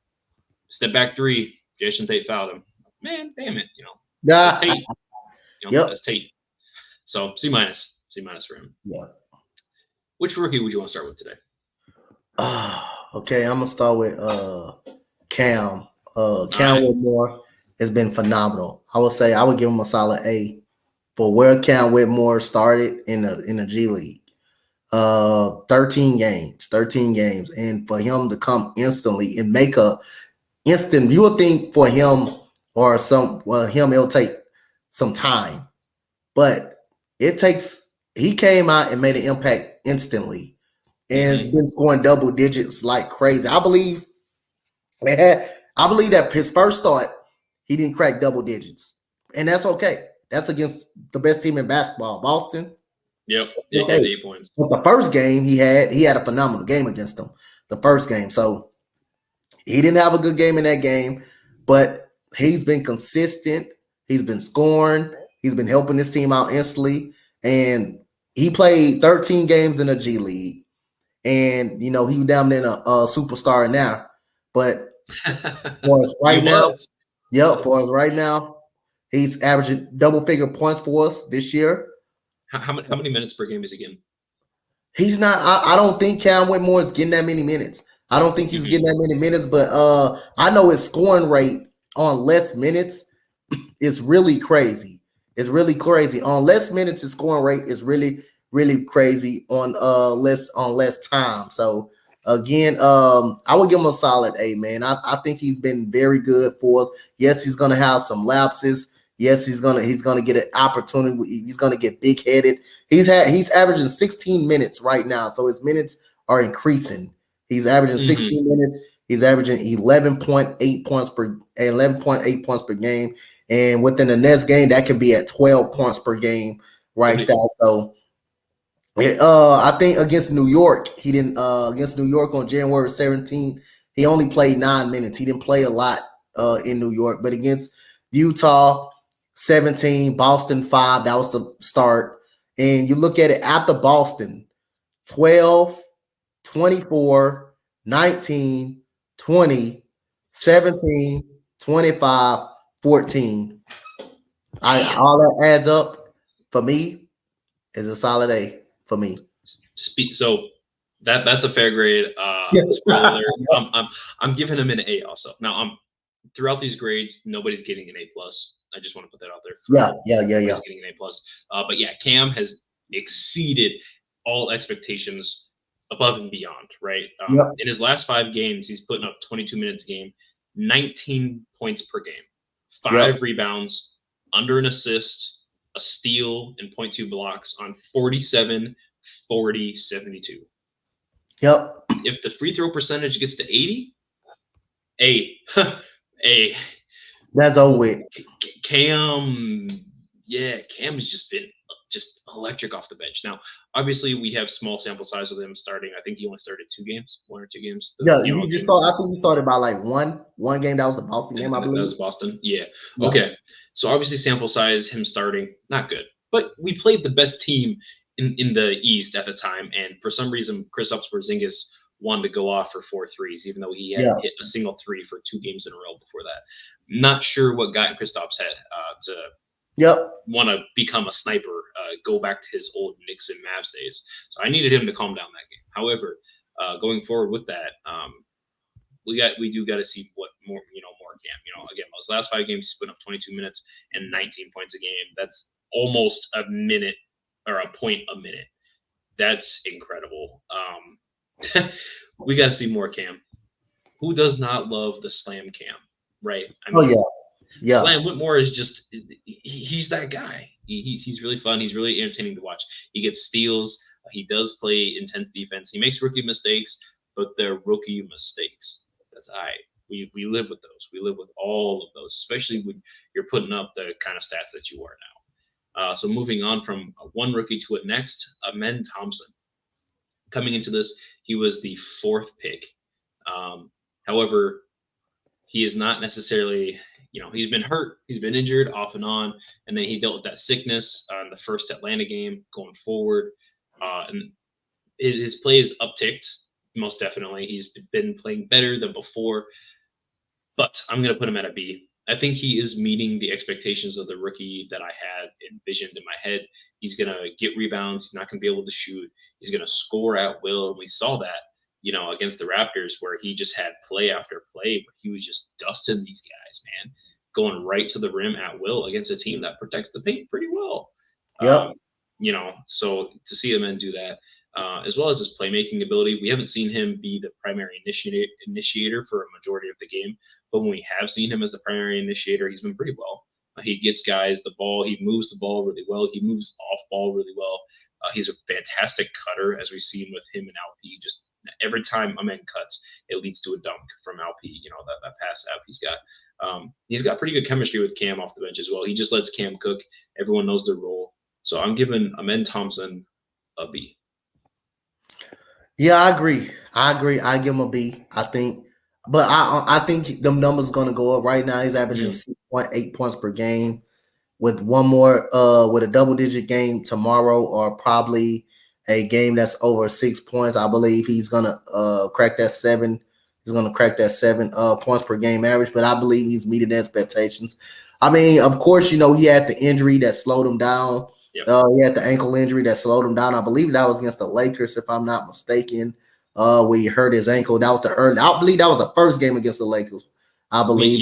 step back 3, Jae'Sean Tate fouled him. Man, damn it, that's Tate. That's Tate. So C- for him. Yeah. Which rookie would you want to start with today? Okay, I'm gonna start with Cam. Cam Whitmore has been phenomenal. I would give him a solid A for where Cam Whitmore started in the G League. 13 games, and for him to come instantly and make a instant, you would think for him it'll take some time, but he came out and made an impact instantly. And it's been scoring double digits like crazy. I believe that his first start, he didn't crack double digits. And that's okay. That's against the best team in basketball, Boston. Yep. He had 8 points. But the first game he had a phenomenal game against them. The first game. So he didn't have a good game in that game, but he's been consistent. He's been scoring. He's been helping his team out instantly. And he played 13 games in the G League. And, he was down there a superstar now. But for us right now, he's averaging double-figure points for us this year. How many minutes per game is he getting? He's not. I don't think Cam Whitmore is getting that many minutes. I don't think he's getting that many minutes. But I know his scoring rate on less minutes is really crazy. It's really crazy. On less minutes, his scoring rate is really, really crazy on less time. So again, I would give him a solid A, man. I think he's been very good for us. Yes, he's gonna have some lapses. Yes, he's gonna get an opportunity. He's gonna get big headed. He's averaging 16 minutes right now, so his minutes are increasing. He's averaging 16 minutes. He's averaging 11.8 points per game, and within the next game, that could be at 12 points per game right there. So I think against New York, he didn't. Against New York on January 17th, he only played 9 minutes. He didn't play a lot in New York, but against Utah, 17, Boston 5. That was the start. And you look at it after Boston, 12, 24, 19, 20, 17, 25, 14. All that adds up for me is a solid A for me. So that's a fair grade. Spoiler alert. I'm giving him an A also. Now throughout these grades, nobody's getting an A plus. I just want to put that out there. Yeah. Nobody's getting an A plus. But yeah, Cam has exceeded all expectations above and beyond. Right. In his last 5 games, he's putting up 22 minutes a game, 19 points per game, 5 rebounds, under an assist, a steal, and 0.2 blocks on 47, 40, 72. Yep. If the free throw percentage gets to 80, A. A. That's over with. Cam has just been just electric off the bench. Now, obviously, we have small sample size with him starting. I think he only started 1 or 2 games. I think he started by like one game. That was the Boston game, I believe. That was Boston. Yeah. Okay. So obviously, sample size, him starting, not good. But we played the best team in the East at the time, and for some reason, Kristaps Porzingis wanted to go off for 4 threes, even though he had hit a single 3 for 2 games in a row before that. Not sure what got in Kristaps' head to want to become a sniper, go back to his old Knicks and Mavs days. So I needed him to calm down that game. However, going forward with that, we do got to see what more Cam. Again, those last 5 games, he's put up 22 minutes and 19 points a game. That's almost a minute or a point a minute. That's incredible. We got to see more Cam. Who does not love the slam Cam, right? I mean, yeah. Slam Whitmore is just, he's that guy. He's really fun. He's really entertaining to watch. He gets steals. He does play intense defense. He makes rookie mistakes, but they're rookie mistakes. That's all right. We live with those. We live with all of those, especially when you're putting up the kind of stats that you are now. So moving on from one rookie to a next, Amen Thompson. Coming into this, he was the 4th pick. However, he is not necessarily, he's been hurt, he's been injured off and on, and then he dealt with that sickness on the first Atlanta game going forward. And his play is upticked, most definitely. He's been playing better than before, but I'm going to put him at a B. I think he is meeting the expectations of the rookie that I had envisioned in my head. He's going to get rebounds. He's not going to be able to shoot. He's going to score at will. And we saw that, against the Raptors, where he just had play after play, where he was just dusting these guys, man, going right to the rim at will against a team that protects the paint pretty well. So to see him and do that, as well as his playmaking ability, we haven't seen him be the primary initiator for a majority of the game. But when we have seen him as the primary initiator, he's been pretty well. He gets guys the ball. He moves the ball really well. He moves off ball really well. He's a fantastic cutter, as we've seen with him and Alp. Just every time a man cuts, it leads to a dunk from Alp. That pass Alp's got. He's got pretty good chemistry with Cam off the bench as well. He just lets Cam cook. Everyone knows their role. So I'm giving Amen Thompson a B. Yeah, I agree. I give him a B. I think the numbers going to go up right now. He's averaging 6.8 points per game, with one more with a double-digit game tomorrow, or probably a game that's over 6 points. I believe he's going to crack that 7. He's going to crack that 7 points per game average, but I believe he's meeting expectations. I mean, of course, he had the injury that slowed him down. He had the ankle injury that slowed him down. I believe that was against the Lakers, if I'm not mistaken. Where he hurt his ankle. That was I believe that was the first game against the Lakers. I believe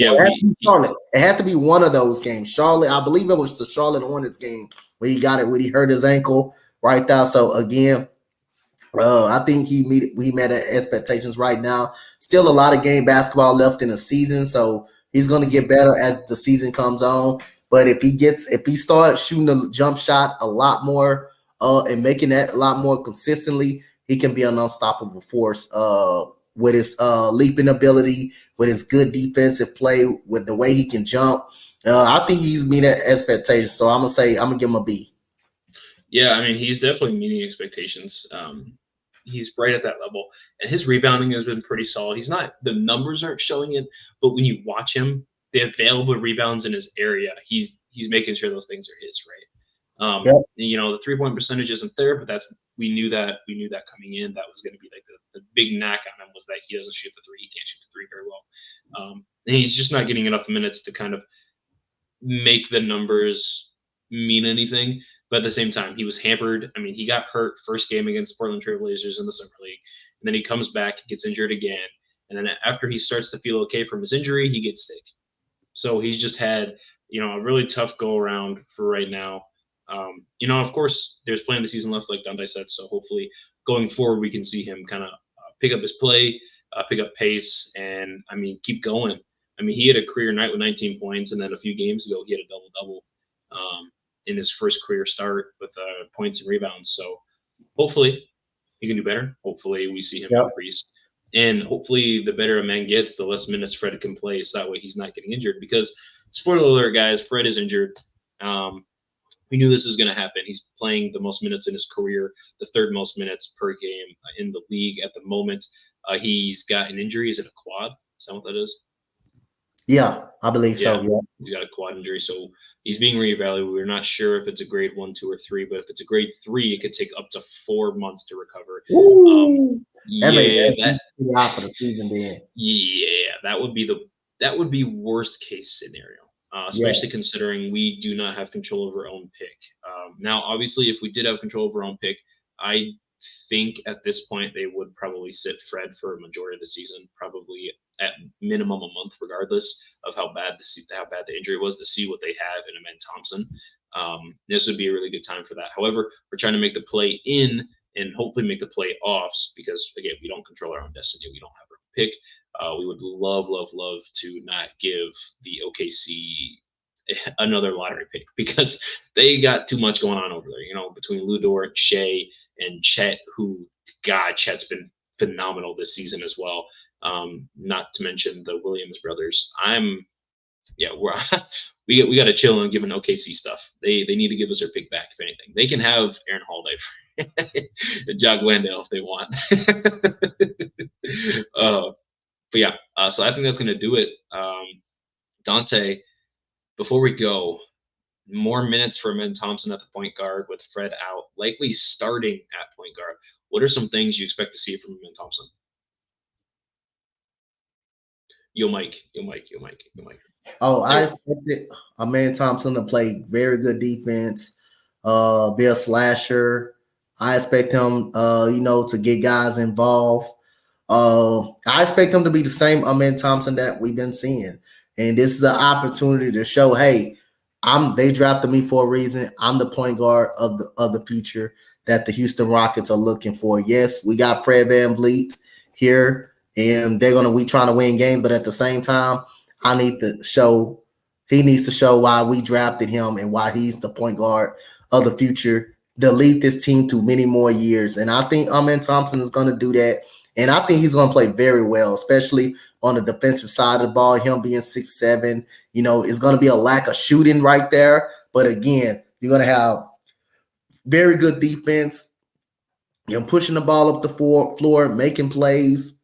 Charlotte. It had to be one of those games. Charlotte. I believe it was the Charlotte Hornets game where he got it, when he hurt his ankle right there. So again, I think we met expectations right now. Still a lot of game basketball left in the season, so he's going to get better as the season comes on. But if he starts shooting the jump shot a lot more and making that a lot more consistently, he can be an unstoppable force with his leaping ability, with his good defensive play, with the way he can jump. I think he's meeting expectations. So I'm gonna give him a B. Yeah, I mean, he's definitely meeting expectations. He's right at that level, and his rebounding has been pretty solid. He's not the numbers aren't showing it, but when you watch him, the available rebounds in his area, he's making sure those things are his, right? Yep. The 3-point percentage isn't there, but we knew that coming in, that was going to be like the big knock on him was that he doesn't shoot the three. He can't shoot the three very well, and he's just not getting enough minutes to kind of make the numbers mean anything. But at the same time, he was hampered. I mean, he got hurt first game against Portland Trailblazers in the Summer League, and then he comes back, gets injured again, and then after he starts to feel okay from his injury, he gets sick. So he's just had a really tough go around for right now. Of course, there's plenty of the season left, like Dante said. So hopefully, going forward, we can see him kind of pick up his play, pick up pace, and I mean, keep going. I mean, he had a career night with 19 points, and then a few games ago, he had a double double in his first career start with points and rebounds. So hopefully, he can do better. Hopefully, we see him Yep. increase. And hopefully, the better a man gets, the less minutes Fred can play. So that way, he's not getting injured. Because, spoiler alert, guys, Fred is injured. We knew this was going to happen. He's playing the most minutes in his career, the third most minutes per game in the league at the moment. He's got an injury. Is it a quad? Is that what that is? Yeah, I believe so. Yeah. He's got a quad injury, so he's being reevaluated. We're not sure if it's a grade 1, 2, or 3, but if it's a grade 3, it could take up to 4 months to recover. That out for the season then. Yeah, that would be worst case scenario. Especially considering we do not have control of our own pick. Now, obviously, if we did have control of our own pick, I think at this point they would probably sit Fred for a majority of the season, probably at minimum a month, regardless of how bad the injury was, to see what they have in Amen Thompson. This would be a really good time for that. However, we're trying to make the play in and hopefully make the playoffs because, again, we don't control our own destiny. We don't have our own pick. We would love to not give the OKC another lottery pick because they got too much going on over there. Between Lu Dort, Shea, and Chet, Chet's been phenomenal this season as well. Not to mention the Williams brothers. We got to chill and give an OKC stuff. They need to give us our pick back if anything. They can have Aaron Holiday and Jock Wendell if they want. But yeah, so I think that's going to do it. Dante, before we go, more minutes for Amen Thompson at the point guard with Fred out, likely starting at point guard. What are some things you expect to see from Amen Thompson? Yo, Mike. Oh, I expected Amen Thompson to play very good defense, be a slasher. I expect him, to get guys involved. I expect him to be the same Amen Thompson that we've been seeing. And this is an opportunity to show, hey, they drafted me for a reason. I'm the point guard of the future that the Houston Rockets are looking for. Yes, we got Fred VanVleet here, and we trying to win games, but at the same time, he needs to show why we drafted him and why he's the point guard of the future to lead this team to many more years. And I think Amen Thompson is going to do that. And I think he's going to play very well, especially on the defensive side of the ball. Him being 6'7", is going to be a lack of shooting right there. But again, you're going to have very good defense, pushing the ball up the floor, making plays.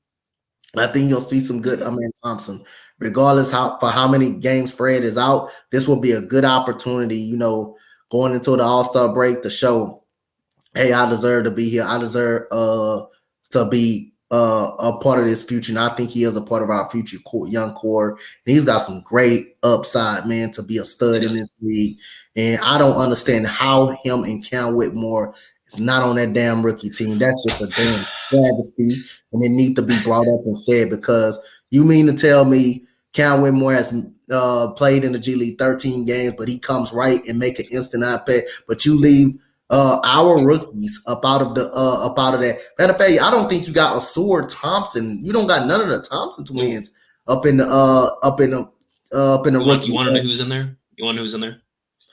I think you'll see some good Amen Thompson, regardless for how many games Fred is out. This will be a good opportunity, going into the All-Star break to show, hey, I deserve to be here. I deserve to be a part of this future. And I think he is a part of our future young core. And he's got some great upside, man, to be a stud in this league. And I don't understand how him and Cam Whitmore is not on that damn rookie team. That's just a damn travesty. And it needs to be brought up and said, because you mean to tell me Cam Whitmore has played in the G League 13 games, but he comes right and make an instant impact, but you leave our rookies up out of that. Matter of fact, I don't think you got a Sword Thompson. You don't got none of the Thompson twins up in the rookie. You want to know who's in there?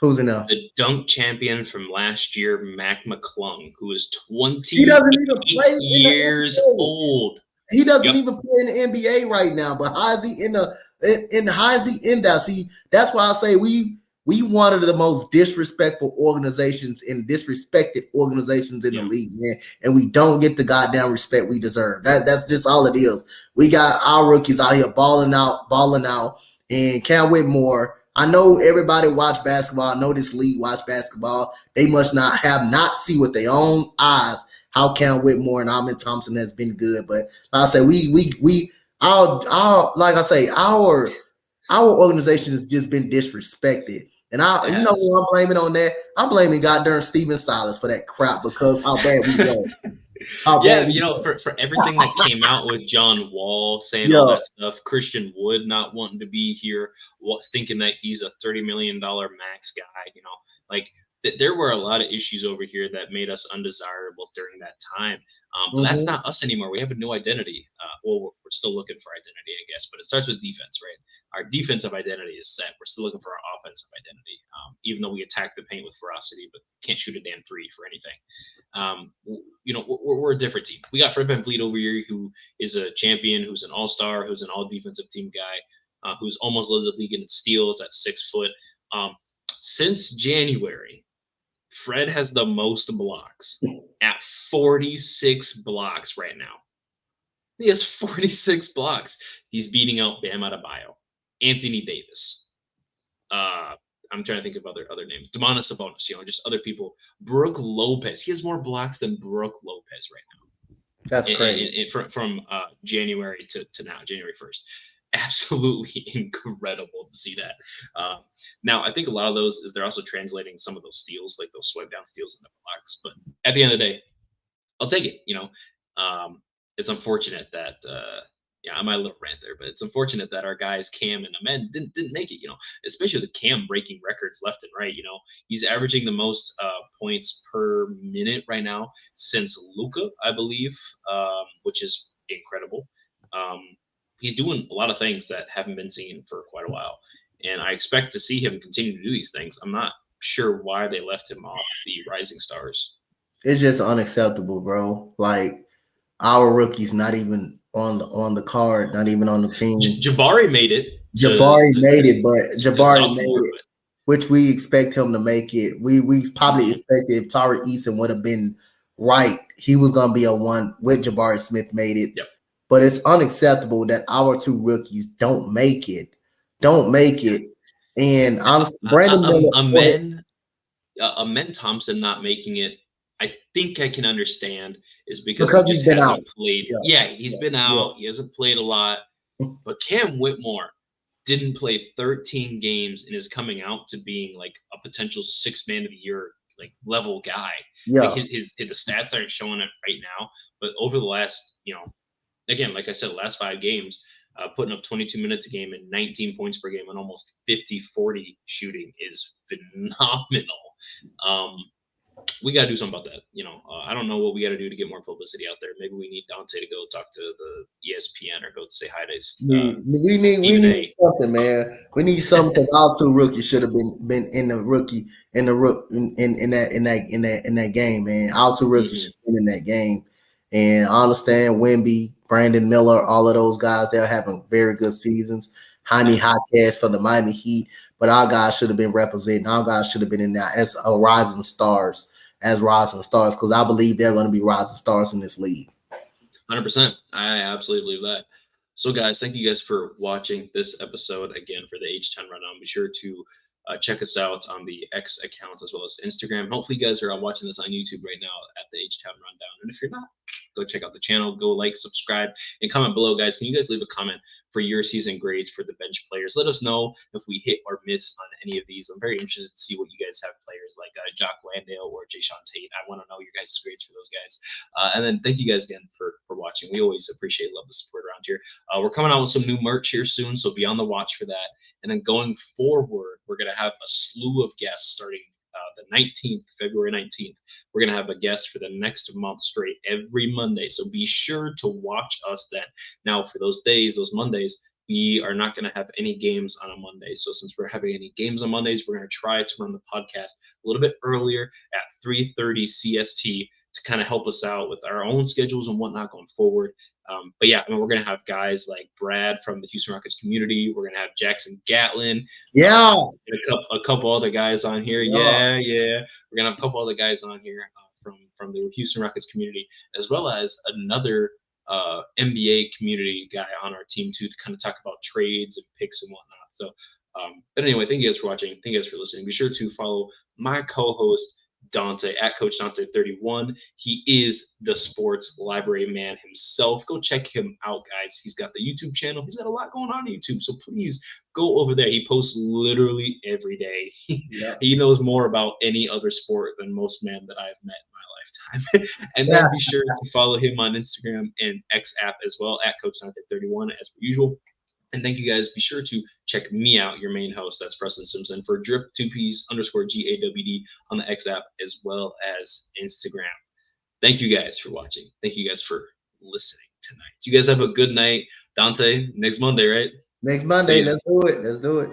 Who's in there? The dunk champion from last year, Mac McClung, who is 28 he doesn't even play years old. He doesn't even play in the NBA right now. But how is he in that? See, that's why I say we we one of the most disrespectful organizations and disrespected organizations in the league, man. And we don't get the goddamn respect we deserve. That's just all it is. We got our rookies out here balling out. And Cam Whitmore, I know everybody watch basketball. I know this league watch basketball. They must not see with their own eyes how Cam Whitmore and Ahmed Thompson has been good. But like I say, our organization has just been disrespected. And you know who I'm blaming on that? I'm blaming goddamn Steven Silas for that crap because how bad we were. For everything that came out with John Wall saying all that stuff, Christian Wood not wanting to be here, thinking that he's a $30 million max guy, like there were a lot of issues over here that made us undesirable during that time. But that's not us anymore. We have a new identity. We're still looking for identity, I guess, but it starts with defense, right? Our defensive identity is set. We're still looking for our offensive identity, even though we attack the paint with ferocity, but can't shoot a damn three for anything. We're a different team. We got Fred VanVleet over here, who is a champion, who's an all-star, who's an all-defensive team guy, who's almost led the league in steals at 6 foot. Since January, Fred has the most blocks at 46 blocks right now. He has 46 blocks. He's beating out Bam Adebayo, Anthony Davis. I'm trying to think of other names. Domantas Sabonis, just other people. Brook Lopez. He has more blocks than Brook Lopez right now. That's crazy. From January to now, January 1st. Absolutely incredible to see that. Now, I think a lot of those is they're also translating some of those steals, like those swipe down steals into blocks. But at the end of the day, I'll take it. It's unfortunate that I might a little rant there, but it's unfortunate that our guys Cam and Amen didn't make it. Especially the Cam breaking records left and right. He's averaging the most points per minute right now since Luka, I believe, which is incredible. He's doing a lot of things that haven't been seen for quite a while, and I expect to see him continue to do these things. I'm not sure why they left him off the Rising Stars. It's just unacceptable, bro. Like our rookies, not even on the card, not even on the team. Jabari made it. Which we expect him to make it. We probably expected if Tari Eason would have been right, he was gonna be a one with Jabari Smith made it. Yep. But it's unacceptable that our two rookies don't make it. And honestly, Brandon Miller, Amen Thompson not making it, I think I can understand, is because he he's been hasn't out. played. He's been out. He hasn't played a lot. But Cam Whitmore didn't play 13 games and is coming out to being like a potential 6th man of the year like level guy. Yeah. Like the stats aren't showing it right now, but over the last, again, like I said, the last 5 games, putting up 22 minutes a game and 19 points per game and almost 50-40 shooting is phenomenal. We got to do something about that. I don't know what we got to do to get more publicity out there. Maybe we need Dante to go talk to the ESPN or go say hi to. We need something, man. We need something because our two rookies should have been in that game, man. Our two rookies should have been in that game, and I understand Wemby, Brandon Miller, all of those guys. They're having very good seasons. Jaime Jaquez for the Miami Heat, but our guys should have been representing. Our guys should have been in there as rising stars, because I believe they're going to be rising stars in this league. 100%. I absolutely believe that. So, guys, thank you guys for watching this episode again for the H-Town Rundown. Be sure to check us out on the X account as well as Instagram. Hopefully, you guys are watching this on YouTube right now at the H-Town Rundown. And if you're not, go check out the channel, go like, subscribe, and comment below, guys. Can you guys leave a comment for your season grades for the bench players? Let us know if we hit or miss on any of these. I'm very interested to see what you guys have players like Jock Landale or Jayshawn Tate. I want to know your guys' grades for those guys. And then thank you guys again for watching. We always appreciate, love the support around here. We're coming out with some new merch here soon, so be on the watch for that. And then going forward, we're going to have a slew of guests starting the 19th, February 19th. We're going to have a guest for the next month straight every Monday. So be sure to watch us then. Now, for those days, those Mondays, we are not going to have any games on a Monday. So since we're having any games on Mondays, we're going to try to run the podcast a little bit earlier at 3:30 CST to kind of help us out with our own schedules and whatnot going forward. But yeah, I mean, we're gonna have guys like Brad from the Houston Rockets community. We're gonna have Jackson Gatlin, Yeah. and a couple other guys on here. Yeah. Yeah. We're gonna have a couple other guys on here from the Houston Rockets community, as well as another NBA community guy on our team too, to kind of talk about trades and picks and whatnot. So, but anyway, thank you guys for watching. Thank you guys for listening. Be sure to follow my co-host Dante at Coach Dante 31. He is the sports library man himself. Go check him out, guys. He's got the YouTube channel. He's got a lot going on YouTube, so please go over there. He posts literally every day. Yeah. He knows more about any other sport than most men that I've met in my lifetime. And then be sure to follow him on Instagram and X app as well at Coach Dante 31 as per usual. And thank you guys. Be sure to check me out, your main host. That's Preston Simpson for drip2ps_GAWD on the X app as well as Instagram. Thank you guys for watching. Thank you guys for listening tonight. You guys have a good night. Dante, next Monday, right? Next Monday, let's do it. Let's do it.